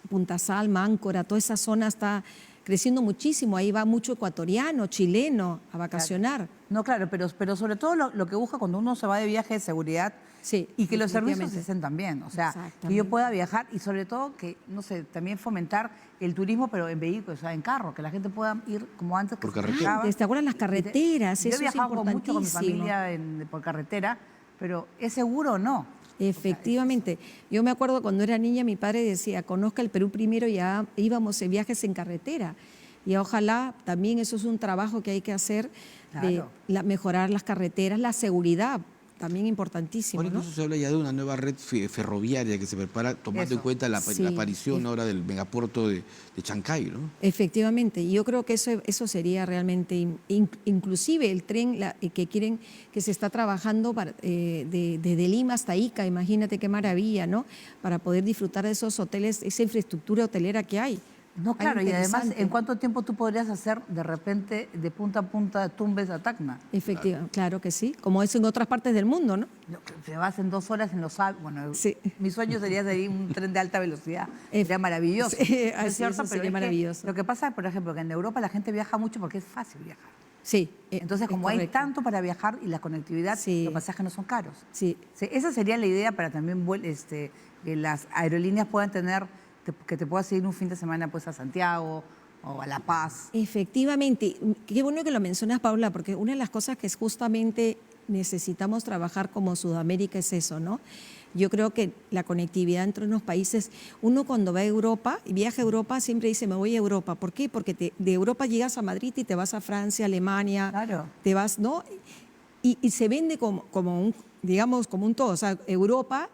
Speaker 4: Punta Sal, Máncora, toda esa zona está creciendo muchísimo. Ahí va mucho ecuatoriano, chileno a vacacionar.
Speaker 1: No, claro, pero sobre todo lo que busca cuando uno se va de viaje es seguridad.
Speaker 4: Sí,
Speaker 1: Y que los servicios
Speaker 4: definitivamente.
Speaker 1: estén también, o sea, que
Speaker 4: Exactamente.
Speaker 1: yo pueda viajar y sobre todo que, no sé, también fomentar el turismo, pero en vehículos, o sea, en carro, que la gente pueda ir como antes que
Speaker 2: Por
Speaker 1: se
Speaker 2: carretera.
Speaker 1: viajaba.
Speaker 4: ¿Te acuerdas las carreteras?
Speaker 1: Yo he
Speaker 4: Eso es
Speaker 1: viajado mucho con mi
Speaker 4: importantísimo.
Speaker 1: familia por carretera, pero ¿es seguro o no?
Speaker 4: Efectivamente. Yo me acuerdo cuando era niña, mi padre decía, conozca el Perú primero, ya íbamos en viajes en carretera. Y ojalá también eso es un trabajo que hay que hacer, de
Speaker 1: Claro.
Speaker 4: mejorar las carreteras, la seguridad, también importantísimo,
Speaker 2: Ahora
Speaker 4: ¿no?
Speaker 2: incluso se habla ya de una nueva red ferroviaria que se prepara tomando en
Speaker 1: Eso.
Speaker 2: cuenta la
Speaker 4: Sí.
Speaker 2: aparición ahora del megapuerto de Chancay, ¿no?
Speaker 4: Efectivamente, y yo creo que eso sería realmente, inclusive el tren que quieren, que se está trabajando desde Lima hasta Ica, imagínate qué maravilla, ¿no? Para poder disfrutar de esos hoteles, esa infraestructura hotelera que hay.
Speaker 1: No, claro, y además,
Speaker 4: Interesante.
Speaker 1: ¿en cuánto tiempo tú podrías hacer de repente de punta a punta de Tumbes a Tacna?
Speaker 4: Efectivamente, claro que sí, como es en otras partes del mundo, ¿no?
Speaker 1: No, te vas en 2 horas en los bueno,
Speaker 4: Sí.
Speaker 1: mi sueño sería de un tren de alta velocidad, sería maravilloso.
Speaker 4: Sí,
Speaker 1: ¿no
Speaker 4: así,
Speaker 1: es cierto?
Speaker 4: eso
Speaker 1: Pero
Speaker 4: sería
Speaker 1: es que
Speaker 4: maravilloso.
Speaker 1: lo que pasa, por ejemplo, que en Europa la gente viaja mucho porque es fácil viajar.
Speaker 4: Sí.
Speaker 1: Entonces,
Speaker 4: es
Speaker 1: como hay
Speaker 4: correcto.
Speaker 1: tanto para viajar y la conectividad,
Speaker 4: Sí.
Speaker 1: los pasajes no son caros.
Speaker 4: Sí.
Speaker 1: Sí, esa sería la idea para también que las aerolíneas puedan tener, que te puedas ir un fin de semana pues a Santiago o a La Paz.
Speaker 4: Efectivamente, qué bueno que lo mencionas, Paula, porque una de las cosas que justamente necesitamos trabajar como Sudamérica es eso, ¿no? Yo creo que la conectividad entre unos países, uno cuando va a Europa, viaja a Europa, siempre dice, me voy a Europa. ¿Por qué? Porque de Europa llegas a Madrid y te vas a Francia, Alemania,
Speaker 1: Claro.
Speaker 4: te vas, ¿no? Y se vende como un, digamos, como un todo, o sea, Europa,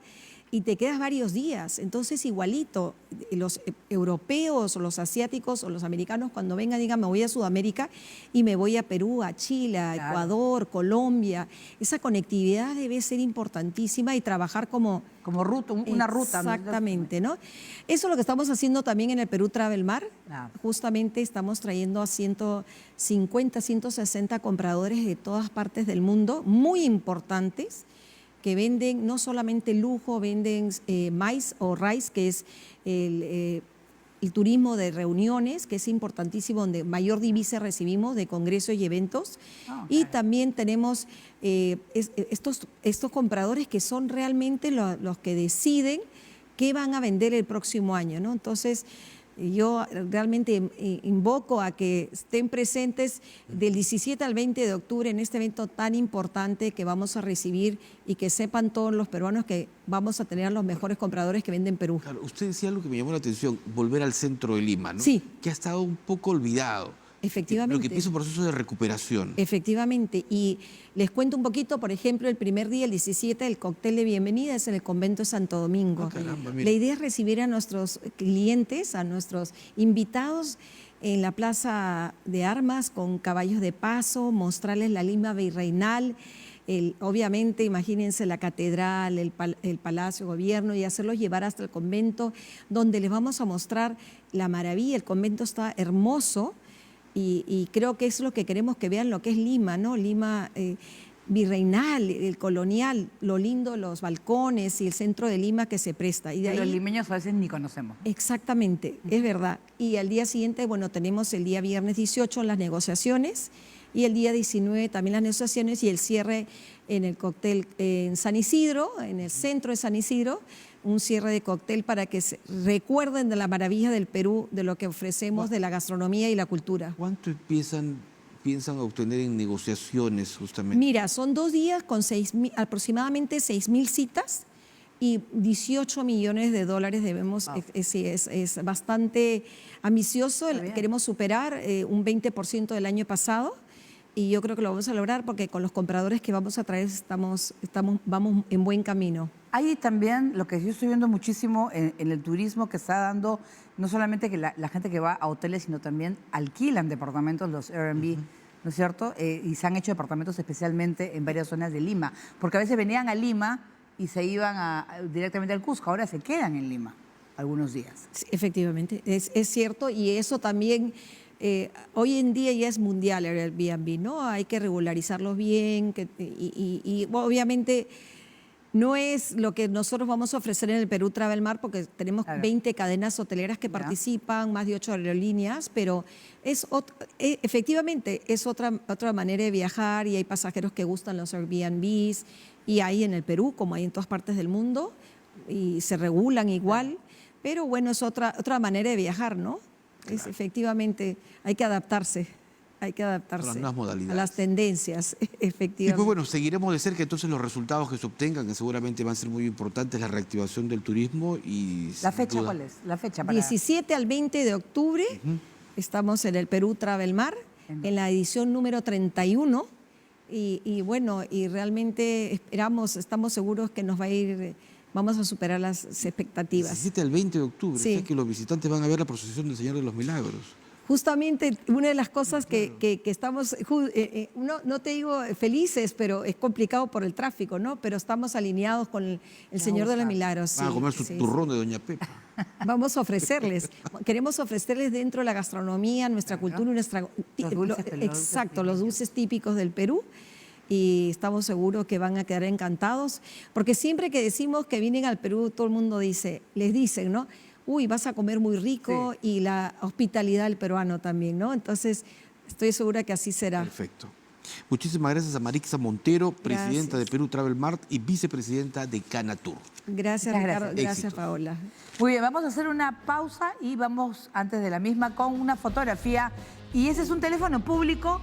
Speaker 4: y te quedas varios días. Entonces, igualito, los europeos o los asiáticos o los americanos cuando vengan digan, me voy a Sudamérica y me voy a Perú, a Chile, a
Speaker 1: Claro.
Speaker 4: Ecuador, Colombia. Esa conectividad debe ser importantísima y trabajar como...
Speaker 1: Como ruta, una ruta. ¿no?
Speaker 4: Exactamente, ¿no? Eso es lo que estamos haciendo también en el Perú Travel Mar.
Speaker 1: Ah.
Speaker 4: Justamente estamos trayendo a 150, 160 compradores de todas partes del mundo, muy importantes, que venden no solamente lujo, venden MICE o RICE, que es el turismo de reuniones, que es importantísimo, donde mayor divisa recibimos de congresos y eventos.
Speaker 1: Ah, ok.
Speaker 4: Y también tenemos estos compradores que son realmente los que deciden qué van a vender el próximo año, ¿no? Entonces, yo realmente invoco a que estén presentes del 17 al 20 de octubre en este evento tan importante que vamos a recibir y que sepan todos los peruanos que vamos a tener a los mejores compradores que venden Perú.
Speaker 2: Claro, usted decía algo que me llamó la atención, volver al centro de Lima, ¿no?
Speaker 4: Sí.
Speaker 2: Que ha estado un poco olvidado.
Speaker 4: Efectivamente.
Speaker 2: Lo que empieza un proceso de recuperación.
Speaker 4: Efectivamente, y les cuento un poquito, por ejemplo, el primer día, el 17, el cóctel de bienvenida es en el convento de Santo Domingo.
Speaker 2: Ah, caramba, mira.
Speaker 4: La idea es recibir a nuestros clientes, a nuestros invitados en la plaza de armas con caballos de paso, mostrarles la Lima virreinal, obviamente, imagínense la catedral, el Palacio de Gobierno y hacerlos llevar hasta el convento, donde les vamos a mostrar la maravilla. El convento está hermoso. Y creo que es lo que queremos que vean lo que es Lima, ¿no? Lima virreinal, el colonial, lo lindo, los balcones y el centro de Lima que se presta. Y de
Speaker 1: Que los
Speaker 4: ahí,
Speaker 1: limeños a veces ni conocemos.
Speaker 4: exactamente, es verdad. Y al día siguiente, bueno, tenemos el día viernes 18 las negociaciones y el día 19 también las negociaciones y el cierre en el cóctel en San Isidro, en el centro de San Isidro, un cierre de cóctel para que se recuerden de la maravilla del Perú, de lo que ofrecemos, de la gastronomía y la cultura.
Speaker 2: ¿Cuánto piensan obtener en negociaciones justamente?
Speaker 4: Mira, son 2 días con aproximadamente 6.000 citas y 18 millones de dólares debemos,
Speaker 1: Wow.
Speaker 4: es bastante ambicioso,
Speaker 1: Está bien.
Speaker 4: queremos superar un 20% del año pasado y yo creo que lo vamos a lograr porque con los compradores que vamos a traer vamos en buen camino.
Speaker 1: Hay también lo que yo estoy viendo muchísimo en el turismo que está dando, no solamente que la gente que va a hoteles, sino también alquilan departamentos, los Airbnb, ¿no es cierto? Y se han hecho departamentos especialmente en varias zonas de Lima, porque a veces venían a Lima y se iban directamente al Cusco, ahora se quedan en Lima algunos días.
Speaker 4: Sí, efectivamente, es cierto y eso también hoy en día ya es mundial el Airbnb, ¿no? Hay que regularizarlos bien y obviamente No es lo que nosotros vamos a ofrecer en el Perú Travel Mart, porque tenemos
Speaker 1: Claro.
Speaker 4: 20 cadenas hoteleras que
Speaker 1: Ya.
Speaker 4: participan, más de 8 aerolíneas, pero efectivamente es otra manera de viajar, y hay pasajeros que gustan los Airbnbs, y hay en el Perú, como hay en todas partes del mundo, y se regulan igual, pero bueno, es otra manera de viajar, ¿no? Es, efectivamente, hay que adaptarse. Hay que adaptarse
Speaker 2: Las nuevas modalidades.
Speaker 4: a las tendencias, efectivamente.
Speaker 2: Y pues bueno, seguiremos de cerca entonces los resultados que se obtengan, que seguramente van a ser muy importantes, la reactivación del turismo y...
Speaker 1: ¿La
Speaker 2: sin
Speaker 1: fecha
Speaker 2: duda,
Speaker 1: cuál es? La fecha para...
Speaker 4: 17 al 20 de octubre estamos en el Perú Travel Mart, en la edición número 31, y bueno, y realmente estamos seguros que nos va a ir, vamos a superar las expectativas.
Speaker 2: 17 al 20 de octubre,
Speaker 4: Sí.
Speaker 2: o sea que los visitantes van a ver la procesión del Señor de los Milagros.
Speaker 4: Justamente una de las cosas que estamos, no te digo felices, pero es complicado por el tráfico, ¿no? Pero estamos alineados con el Señor de los Milagros.
Speaker 2: Van a
Speaker 4: sí,
Speaker 2: comer su
Speaker 4: sí,
Speaker 2: turrón de Doña Pepa.
Speaker 4: Vamos a ofrecerles, queremos ofrecerles dentro de la gastronomía, nuestra cultura y nuestra...
Speaker 1: Los dulces,
Speaker 4: exacto, los dulces típicos del Perú, y estamos seguros que van a quedar encantados, porque siempre que decimos que vienen al Perú, todo el mundo les dicen, ¿no? Uy, vas a comer muy rico, y la hospitalidad del peruano también, ¿no? Entonces, estoy segura que así será.
Speaker 2: Perfecto. Muchísimas gracias a Marixa Montero, presidenta
Speaker 4: Gracias.
Speaker 2: de Perú Travel Mart y vicepresidenta de Canatur.
Speaker 4: Gracias,
Speaker 1: Muchas
Speaker 4: Ricardo.
Speaker 1: gracias.
Speaker 4: Gracias,
Speaker 2: Éxitos.
Speaker 4: Paola.
Speaker 1: Muy bien, vamos a hacer una pausa y vamos antes de la misma con una fotografía. Y ese es un teléfono público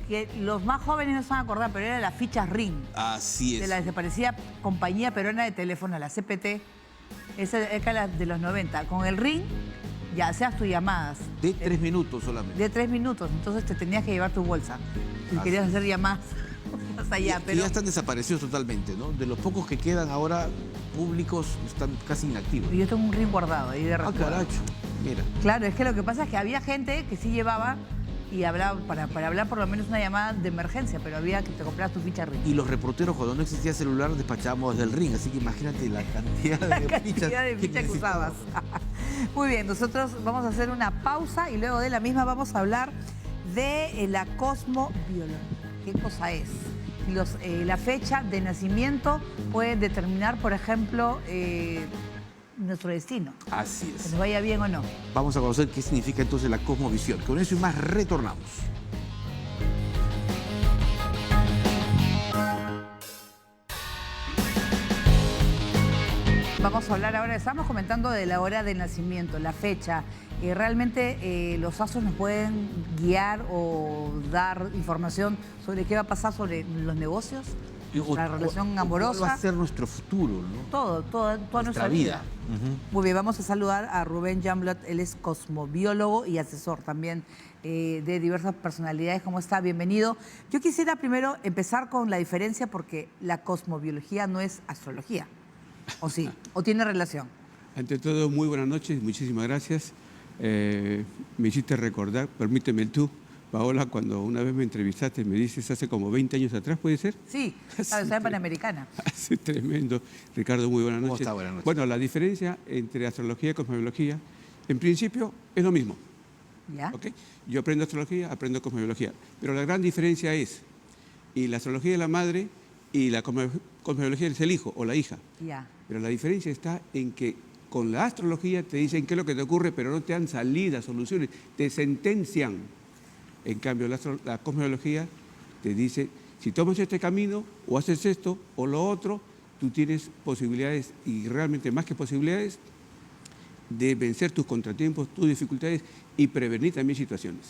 Speaker 1: que los más jóvenes no se van a acordar, pero era la ficha RING,
Speaker 2: Así
Speaker 1: de
Speaker 2: es.
Speaker 1: la desaparecida Compañía Peruana de Teléfono, la CPT. Esa era de los 90. Con el RING ya hacías tus llamadas
Speaker 2: De 3 minutos solamente.
Speaker 1: de 3 minutos, entonces te tenías que llevar tu bolsa. Si
Speaker 2: Así
Speaker 1: querías hacer llamadas más allá,
Speaker 2: Que
Speaker 1: pero...
Speaker 2: ya están desaparecidos totalmente, ¿no? De los pocos que quedan ahora públicos están casi inactivos.
Speaker 1: Yo tengo un RING guardado ahí de
Speaker 2: Ah,
Speaker 1: recuerdo.
Speaker 2: caracho. Mira.
Speaker 1: Claro, es que lo que pasa es que había gente que sí llevaba y hablaba para hablar por lo menos una llamada de emergencia, pero había que te compras tu ficha RING.
Speaker 2: Y los reporteros, cuando no existía celular, despachábamos desde el ring. Así que imagínate la cantidad de
Speaker 1: La
Speaker 2: fichas
Speaker 1: cantidad de fichas que usabas. Muy bien, nosotros vamos a hacer una pausa y luego de la misma vamos a hablar de la cosmobiología. ¿Qué cosa es? La fecha de nacimiento puede determinar, por ejemplo, nuestro destino,
Speaker 2: Así
Speaker 1: que
Speaker 2: es.
Speaker 1: nos vaya bien o no.
Speaker 2: Vamos a conocer qué significa entonces la cosmovisión. Con eso y más retornamos.
Speaker 1: Vamos a hablar ahora, estamos comentando de la hora de nacimiento, la fecha. ¿Realmente los astros nos pueden guiar o dar información sobre qué va a pasar sobre los negocios? La relación amorosa.
Speaker 2: ¿Cuál va a ser nuestro futuro, no?
Speaker 1: Toda nuestra vida. Muy bien, vamos a saludar a Rubén Jamblot, él es cosmobiólogo y asesor también de diversas personalidades. ¿Cómo está? Bienvenido. Yo quisiera primero empezar con la diferencia porque la cosmobiología no es astrología, ¿o sí? ¿O tiene relación?
Speaker 5: Ante todo, muy buenas noches, muchísimas gracias. Me hiciste recordar, permíteme tú, Paola, cuando una vez me entrevistaste, me dices hace como 20 años atrás, ¿puede ser?
Speaker 1: Sí, claro, soy panamericana.
Speaker 5: Hace tremendo. Ricardo, muy buenas
Speaker 2: ¿Cómo
Speaker 5: noches.
Speaker 2: está? Buenas noches.
Speaker 5: Bueno, la diferencia entre astrología y cosmobiología, en principio, es lo mismo.
Speaker 1: ¿Ya?
Speaker 5: ¿Ok? Yo aprendo astrología, aprendo cosmobiología. Pero la gran diferencia es, y la astrología es la madre y la cosmobiología es el hijo o la hija.
Speaker 1: Ya.
Speaker 5: Pero la diferencia está en que con la astrología te dicen qué es lo que te ocurre, pero no te dan salidas, soluciones, te sentencian. En cambio, la cosmobiología te dice, si tomas este camino, o haces esto, o lo otro, tú tienes posibilidades, y realmente más que posibilidades, de vencer tus contratiempos, tus dificultades y prevenir también situaciones.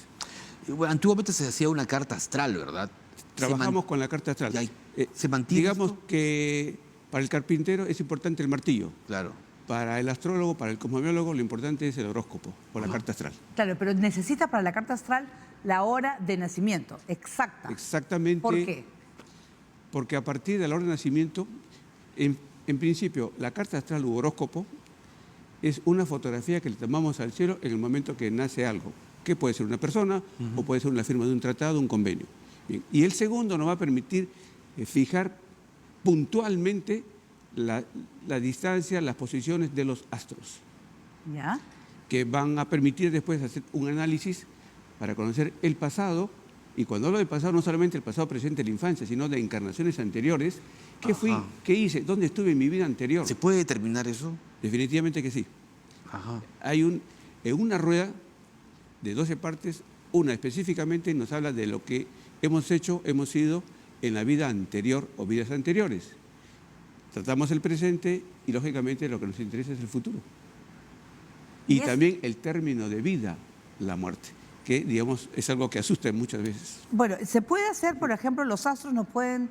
Speaker 2: Bueno, antiguamente se hacía una carta astral, ¿verdad?
Speaker 5: Trabajamos con la carta astral.
Speaker 2: Ya, ¿se mantiene
Speaker 5: Digamos
Speaker 2: esto?
Speaker 5: que para el carpintero es importante el martillo.
Speaker 2: Claro.
Speaker 5: Para el astrólogo, para el cosmobiólogo, lo importante es el horóscopo o la carta astral.
Speaker 1: Claro, pero necesita para la carta astral la hora de nacimiento, exacta.
Speaker 5: Exactamente.
Speaker 1: ¿Por qué?
Speaker 5: Porque a partir de la hora de nacimiento, en principio, la carta astral u horóscopo es una fotografía que le tomamos al cielo en el momento que nace algo, que puede ser una persona o puede ser una firma de un tratado, un convenio. Bien. Y el segundo nos va a permitir fijar puntualmente la distancia, las posiciones de los astros,
Speaker 1: ¿Ya?
Speaker 5: que van a permitir después hacer un análisis para conocer el pasado Y cuando hablo de pasado, no solamente el pasado presente de la infancia, sino de encarnaciones anteriores. ¿Qué fui?
Speaker 2: Ajá.
Speaker 5: ¿Qué hice? ¿Dónde estuve en mi vida anterior?
Speaker 2: ¿Se puede determinar eso?
Speaker 5: Definitivamente que sí.
Speaker 2: Ajá.
Speaker 5: Hay en una rueda de 12 partes, una específicamente nos habla de lo que hemos hecho, hemos sido en la vida anterior o vidas anteriores. Tratamos el presente y, lógicamente, lo que nos interesa es el futuro. Y también el término de vida, la muerte, que, digamos, es algo que asusta muchas veces.
Speaker 1: Bueno, se puede hacer, por ejemplo, los astros nos pueden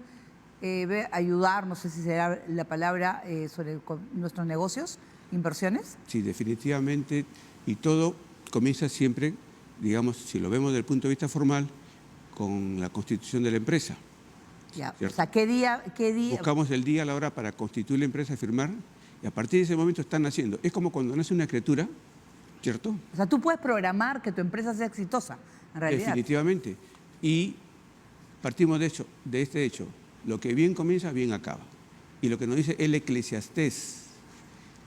Speaker 1: ayudar, no sé si será la palabra, sobre nuestros negocios, inversiones.
Speaker 5: Sí, definitivamente, y todo comienza siempre, digamos, si lo vemos desde el punto de vista formal, con la constitución de la empresa.
Speaker 1: Ya, o
Speaker 5: ¿Cierto?
Speaker 1: sea, ¿qué día?
Speaker 5: Buscamos el día, la hora para constituir la empresa, firmar, y a partir de ese momento están naciendo. Es como cuando nace una criatura, ¿cierto?
Speaker 1: O sea, tú puedes programar que tu empresa sea exitosa, en realidad.
Speaker 5: Definitivamente. Y partimos de este hecho. Lo que bien comienza, bien acaba. Y lo que nos dice el Eclesiastés,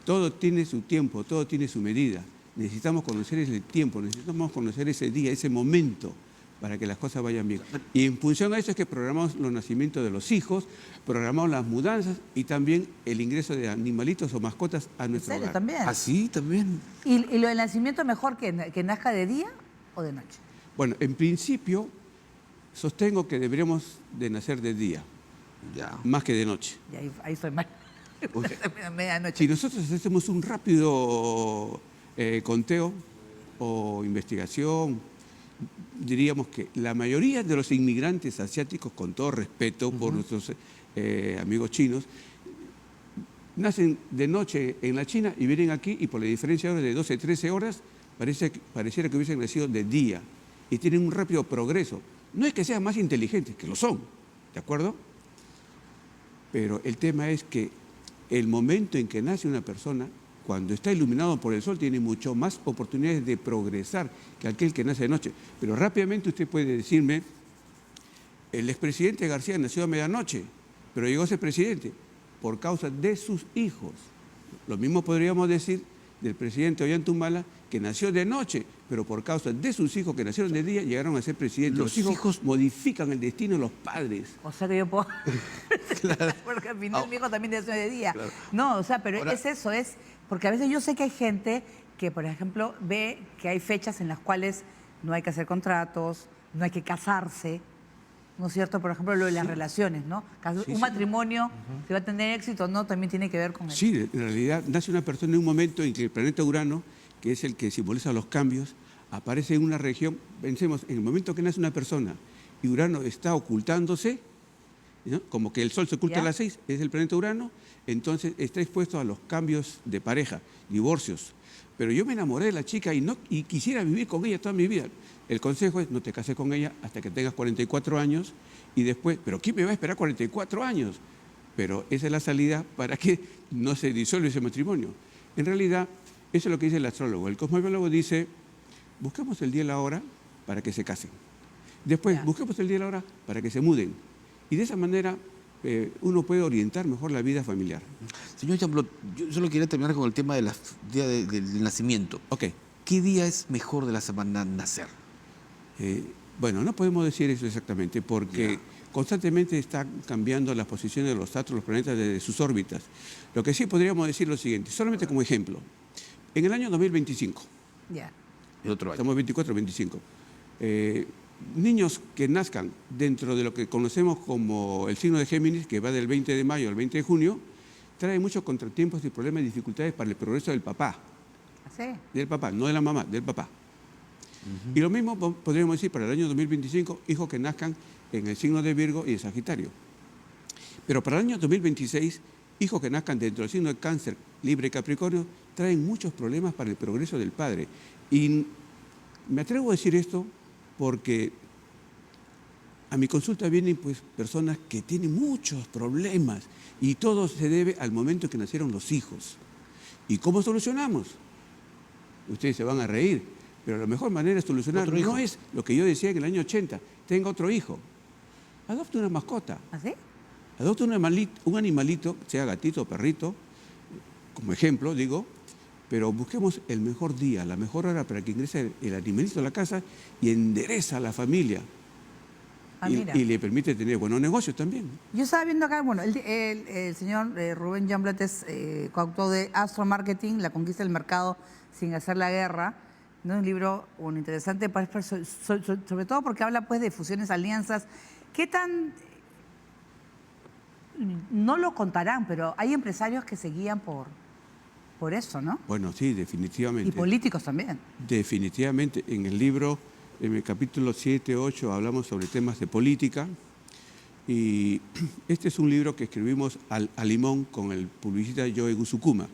Speaker 5: todo tiene su tiempo, todo tiene su medida. Necesitamos conocer ese tiempo, necesitamos conocer ese día, ese momento, para que las cosas vayan bien. Y en función a eso es que programamos los nacimientos de los hijos, programamos las mudanzas y también el ingreso de animalitos o mascotas a
Speaker 1: ¿En
Speaker 5: nuestro
Speaker 1: serio
Speaker 5: hogar.
Speaker 1: también?
Speaker 2: ¿Así también?
Speaker 1: ¿Y lo del nacimiento mejor que nazca de día o de noche?
Speaker 5: Bueno, en principio sostengo que deberíamos de nacer de día,
Speaker 2: Ya.
Speaker 5: más que de noche.
Speaker 1: Y ahí estoy mal. Medianoche.
Speaker 5: Si nosotros hacemos un rápido conteo o investigación, diríamos que la mayoría de los inmigrantes asiáticos, con todo respeto por nuestros amigos chinos, nacen de noche en la China y vienen aquí y por la diferencia de horas de 12, 13 horas, pareciera que hubiesen nacido de día y tienen un rápido progreso. No es que sean más inteligentes, que lo son, ¿de acuerdo? Pero el tema es que el momento en que nace una persona, cuando está iluminado por el sol, tiene mucho más oportunidades de progresar que aquel que nace de noche. Pero rápidamente usted puede decirme, el expresidente García nació a medianoche, pero llegó a ser presidente por causa de sus hijos. Lo mismo podríamos decir del presidente Ollanta, que nació de noche, pero por causa de sus hijos que nacieron de día, llegaron a ser presidentes. Los hijos modifican el destino de los padres.
Speaker 1: O sea que yo puedo... Porque al final mi hijo también nació de día.
Speaker 2: Claro.
Speaker 1: No, o sea, pero
Speaker 2: Ahora-
Speaker 1: es eso, es... Porque a veces yo sé que hay gente que, por ejemplo, ve que hay fechas en las cuales no hay que hacer contratos, no hay que casarse, ¿no es cierto? Por ejemplo, lo de las relaciones, ¿no? Un matrimonio, si va a tener éxito o no, también tiene que ver con eso.
Speaker 5: Sí, en realidad nace una persona en un momento en que el planeta Urano, que es el que simboliza los cambios, aparece en una región. Pensemos, en el momento que nace una persona y Urano está ocultándose, ¿no? Como que el Sol se oculta
Speaker 1: Ya.
Speaker 5: a las 6, es el planeta Urano, entonces está expuesto a los cambios de pareja, divorcios. Pero yo me enamoré de la chica y quisiera vivir con ella toda mi vida. El consejo es no te cases con ella hasta que tengas 44 años y después, ¿pero quién me va a esperar 44 años? Pero esa es la salida para que no se disuelva ese matrimonio. En realidad, eso es lo que dice el astrólogo. El cosmobiólogo dice, busquemos el día y la hora para que se casen. Después,
Speaker 1: Ya.
Speaker 5: busquemos el día y la hora para que se muden. Y de esa manera uno puede orientar mejor la vida familiar.
Speaker 2: Señor Chamblot, yo solo quería terminar con el tema del día del nacimiento.
Speaker 5: Ok.
Speaker 2: ¿Qué día es mejor de la semana nacer?
Speaker 5: Bueno, no podemos decir eso exactamente porque
Speaker 2: Ya.
Speaker 5: constantemente están cambiando las posiciones de los astros, los planetas de sus órbitas. Lo que sí podríamos decir lo siguiente, solamente como ejemplo. En el año 2025,
Speaker 1: Ya.
Speaker 2: El otro año.
Speaker 5: estamos 24, 25, niños que nazcan dentro de lo que conocemos como el signo de Géminis, que va del 20 de mayo al 20 de junio, trae muchos contratiempos y problemas y dificultades para el progreso del papá.
Speaker 1: ¿Así?
Speaker 5: Del papá, no de la mamá, del papá. Y lo mismo podríamos decir para el año 2025, hijos que nazcan en el signo de Virgo y de Sagitario. Pero para el año 2026, hijos que nazcan dentro del signo de Cáncer, Libre y Capricornio, traen muchos problemas para el progreso del padre. Y me atrevo a decir esto porque a mi consulta vienen pues personas que tienen muchos problemas y todo se debe al momento que nacieron los hijos. ¿Y cómo solucionamos? Ustedes se van a reír, pero la mejor manera de solucionar
Speaker 2: Otro hijo.
Speaker 5: no es lo que yo decía en el año 80, tenga otro hijo. Adopte una mascota,
Speaker 1: ¿Así?
Speaker 5: adopte un animalito, sea gatito o perrito, como ejemplo, digo, pero busquemos el mejor día, la mejor hora para que ingrese el animalito a la casa y endereza a la familia. y le permite tener buenos negocios también.
Speaker 1: Yo estaba viendo acá, bueno, el señor Rubén Jamblat es coautor de Astro Marketing, La conquista del mercado sin hacer la guerra. ¿No? Un libro interesante, sobre todo porque habla pues de fusiones, alianzas. ¿Qué tan...? No lo contarán, pero hay empresarios que se guían por eso, ¿no?
Speaker 5: Bueno, sí, definitivamente.
Speaker 1: Y políticos también.
Speaker 5: Definitivamente. En el libro, en el capítulo 7, 8, hablamos sobre temas de política. Y este es un libro que escribimos a limón con el publicista Joe Gusukuma.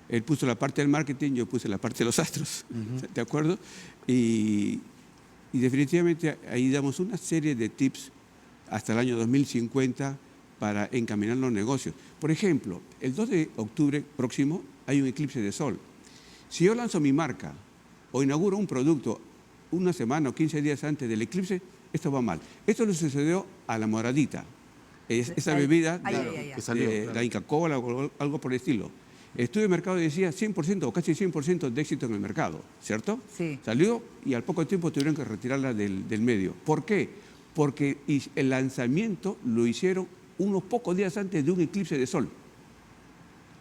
Speaker 5: Él puso la parte del marketing, yo puse la parte de los astros, ¿de acuerdo? Y definitivamente ahí damos una serie de tips hasta el año 2050 para encaminar los negocios. Por ejemplo, el 2 de octubre próximo hay un eclipse de sol. Si yo lanzo mi marca o inauguro un producto una semana o 15 días antes del eclipse, esto va mal. Esto le sucedió a la moradita, esa bebida de la Inca Kola o algo por el estilo. Estuve en el mercado y decía 100% o casi 100% de éxito en el mercado, ¿cierto?
Speaker 1: Sí.
Speaker 5: Salió y al poco tiempo tuvieron que retirarla del medio. ¿Por qué? Porque el lanzamiento lo hicieron unos pocos días antes de un eclipse de sol.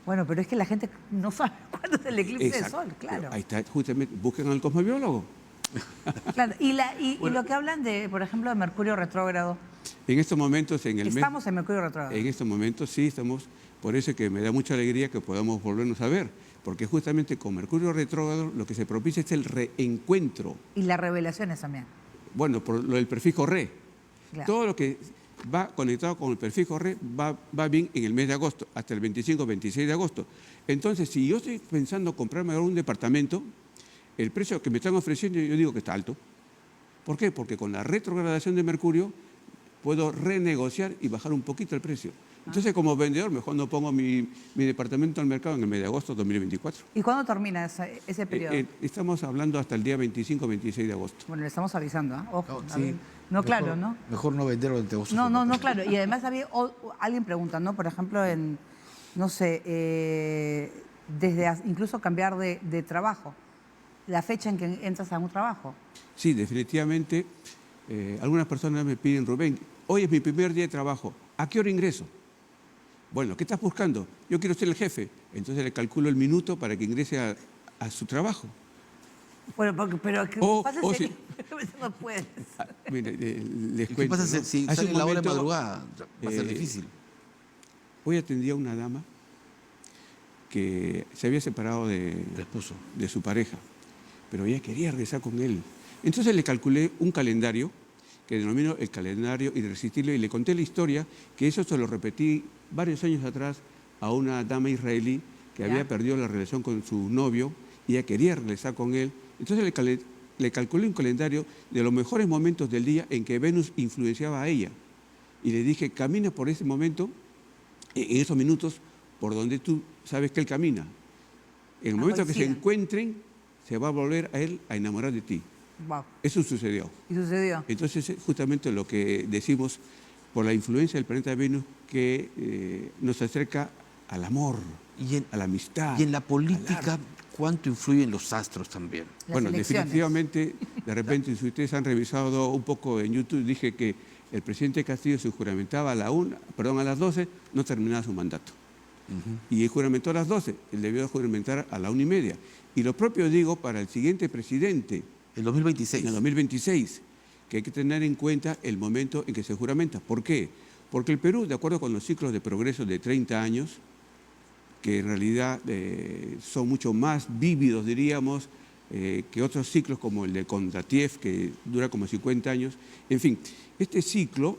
Speaker 1: Bueno, pero es que la gente no sabe cuándo es el eclipse de sol, claro.
Speaker 5: Pero ahí está, justamente, busquen al cosmobiólogo.
Speaker 1: Claro, y lo que hablan de, por ejemplo, de Mercurio retrógrado.
Speaker 5: En estos momentos,
Speaker 1: Estamos en Mercurio retrógrado.
Speaker 5: En estos momentos sí estamos, por eso que me da mucha alegría que podamos volvernos a ver, porque justamente con Mercurio retrógrado lo que se propicia es el reencuentro.
Speaker 1: Y las revelaciones también.
Speaker 5: Bueno, por lo del prefijo re.
Speaker 1: Claro.
Speaker 5: Todo lo que va conectado con el prefijo re va bien en el mes de agosto, hasta el 25, 26 de agosto. Entonces, si yo estoy pensando comprarme ahora un departamento, el precio que me están ofreciendo yo digo que está alto. ¿Por qué? Porque con la retrogradación de Mercurio puedo renegociar y bajar un poquito el precio. Entonces, como vendedor, mejor no pongo mi departamento al mercado en el mes de agosto de 2024.
Speaker 1: ¿Y cuándo termina ese periodo?
Speaker 5: Estamos hablando hasta el día 25, 26 de agosto.
Speaker 1: Bueno, le estamos avisando, ¿eh? Ojo.
Speaker 2: Sí.
Speaker 1: No, claro, ¿no?
Speaker 2: Mejor no venderlo en agosto.
Speaker 1: No, claro. Y además alguien pregunta, ¿no? Por ejemplo, no sé, incluso cambiar de trabajo, la fecha en que entras a un trabajo.
Speaker 5: Sí, definitivamente. Algunas personas me piden, Rubén, hoy es mi primer día de trabajo, ¿a qué hora ingreso? Bueno, ¿qué estás buscando? Yo quiero ser el jefe. Entonces le calculo el minuto para que ingrese a su trabajo.
Speaker 1: Bueno, pero ¿qué pasa si no puedes?
Speaker 5: Mire, les cuento.
Speaker 2: ¿Qué pasa
Speaker 5: ¿no?
Speaker 2: si
Speaker 5: Hace
Speaker 2: sale
Speaker 5: un
Speaker 2: la hora de
Speaker 5: momento,
Speaker 2: madrugada? Va a ser difícil.
Speaker 5: Hoy atendí a una dama que se había separado de su pareja, pero ella quería regresar con él. Entonces le calculé un calendario que denomino el calendario irresistible y le conté la historia, que eso se lo repetí varios años atrás a una dama israelí que había perdido la relación con su novio y ella quería regresar con él. Entonces le calculé un calendario de los mejores momentos del día en que Venus influenciaba a ella. Y le dije, camina por ese momento, en esos minutos, por donde tú sabes que él camina. En el momento que se encuentren, se va a volver a él a enamorar de ti.
Speaker 1: Wow.
Speaker 5: Eso sucedió.
Speaker 1: ¿Y sucedió?
Speaker 5: Entonces, es justamente lo que decimos por la influencia del planeta Venus que nos acerca al amor, a la amistad.
Speaker 2: Y en la política, ¿cuánto influyen los astros también?
Speaker 5: Bueno, definitivamente, de repente, si ustedes han revisado un poco en YouTube, dije que el presidente Castillo se juramentaba a las 12, no terminaba su mandato. Y él juramentó a las 12, él debió juramentar a la 1:30. Y lo propio digo para el siguiente presidente.
Speaker 2: El 2026.
Speaker 5: En el 2026, que hay que tener en cuenta el momento en que se juramenta. ¿Por qué? Porque el Perú, de acuerdo con los ciclos de progreso de 30 años, que en realidad son mucho más vívidos, diríamos, que otros ciclos como el de Kondratiev, que dura como 50 años. En fin, este ciclo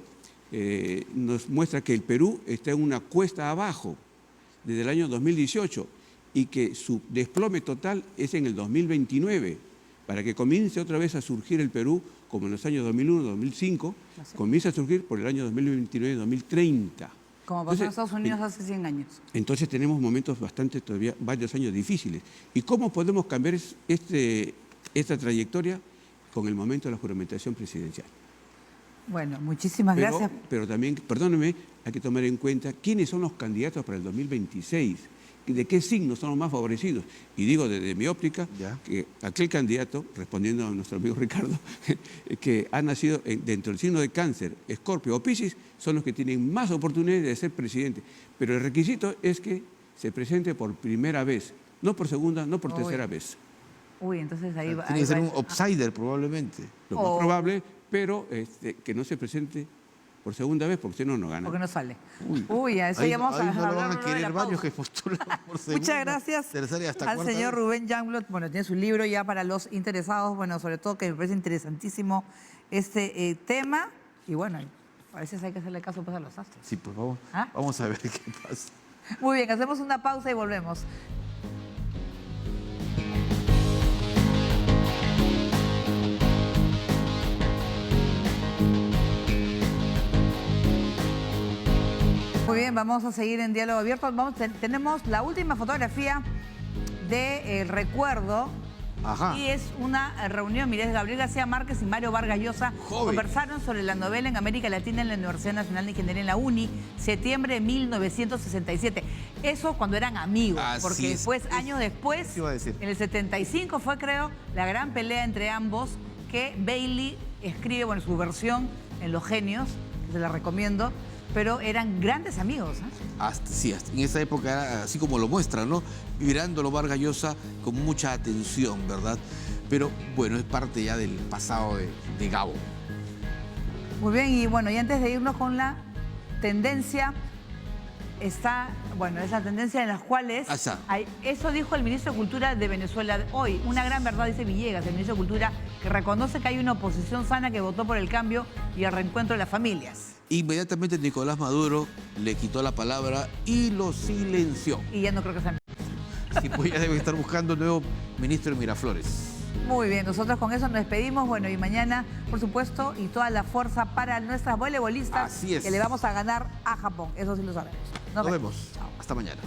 Speaker 5: nos muestra que el Perú está en una cuesta abajo desde el año 2018 y que su desplome total es en el 2029, para que comience otra vez a surgir el Perú, como en los años 2001, 2005, comienza a surgir por el año 2029, 2030.
Speaker 1: Como pasó en Estados Unidos hace 100 años.
Speaker 5: Entonces tenemos momentos todavía varios años difíciles. ¿Y cómo podemos cambiar esta trayectoria? Con el momento de la juramentación presidencial.
Speaker 1: Bueno, muchísimas gracias.
Speaker 5: Pero también, perdóneme, hay que tomar en cuenta quiénes son los candidatos para el 2026. de qué signos son los más favorecidos. Y digo desde mi óptica
Speaker 2: Ya.
Speaker 5: que aquel candidato, respondiendo a nuestro amigo Ricardo, que ha nacido dentro del signo de Cáncer, Escorpio o Piscis, son los que tienen más oportunidades de ser presidente. Pero el requisito es que se presente por primera vez, no por segunda, no por tercera vez.
Speaker 1: Uy, entonces ahí va.
Speaker 2: Tiene que ser un outsider probablemente.
Speaker 5: Lo más probable, pero que no se presente por segunda vez, porque si no, no gana.
Speaker 1: Porque no sale.
Speaker 2: Uy.
Speaker 1: Uy, a eso
Speaker 2: Ahí
Speaker 1: ya vamos
Speaker 2: ahí
Speaker 1: a
Speaker 2: no lo van
Speaker 1: hablar
Speaker 2: a
Speaker 1: luego de
Speaker 2: querer
Speaker 1: la
Speaker 2: varios
Speaker 1: pausa.
Speaker 2: que postulan por segunda,
Speaker 1: Muchas gracias
Speaker 2: tercera y hasta
Speaker 1: al
Speaker 2: cuarta
Speaker 1: señor
Speaker 2: vez.
Speaker 1: Rubén Youngblood. Bueno, tiene su libro ya para los interesados. Bueno, sobre todo que me parece interesantísimo este tema. Y bueno, a veces hay que hacerle caso pues, a los astros.
Speaker 2: Sí, pues vamos,
Speaker 1: ¿Ah?
Speaker 2: vamos a ver qué pasa.
Speaker 1: Muy bien, hacemos una pausa y volvemos. Muy bien, vamos a seguir en diálogo abierto. Tenemos la última fotografía del recuerdo.
Speaker 2: Ajá.
Speaker 1: Y es una reunión, miré, Gabriel García Márquez y Mario Vargas Llosa
Speaker 2: Joven.
Speaker 1: conversaron sobre la novela en América Latina en la Universidad Nacional de Ingeniería en la UNI, septiembre de 1967. Eso cuando eran amigos,
Speaker 2: Así
Speaker 1: porque
Speaker 2: es.
Speaker 1: después, años después,
Speaker 2: Eso iba a decir.
Speaker 1: en el 75 fue, creo, la gran pelea entre ambos, que Bailey escribe, bueno, su versión en Los Genios, que se la recomiendo, pero eran grandes amigos.
Speaker 2: Sí, en esa época era así como lo muestran, ¿no? Mirándolo Vargas Llosa con mucha atención, ¿verdad? Pero bueno, es parte ya del pasado de Gabo.
Speaker 1: Muy bien, y bueno, y antes de irnos con la tendencia, está, bueno, es la tendencia en las cuales,
Speaker 2: Ajá.
Speaker 1: eso dijo el ministro de Cultura de Venezuela hoy, una gran verdad, dice Villegas, el ministro de Cultura, que reconoce que hay una oposición sana que votó por el cambio y el reencuentro de las familias.
Speaker 2: Inmediatamente Nicolás Maduro le quitó la palabra y lo silenció.
Speaker 1: Y ya no creo que sea.
Speaker 2: Sí, pues ya debe estar buscando un nuevo ministro de Miraflores.
Speaker 1: Muy bien, nosotros con eso nos despedimos, bueno, y mañana, por supuesto, y toda la fuerza para nuestras voleibolistas,
Speaker 2: Así es.
Speaker 1: que le vamos a ganar a Japón, eso sí lo sabemos.
Speaker 2: Nos vemos.
Speaker 1: Chao.
Speaker 2: Hasta mañana.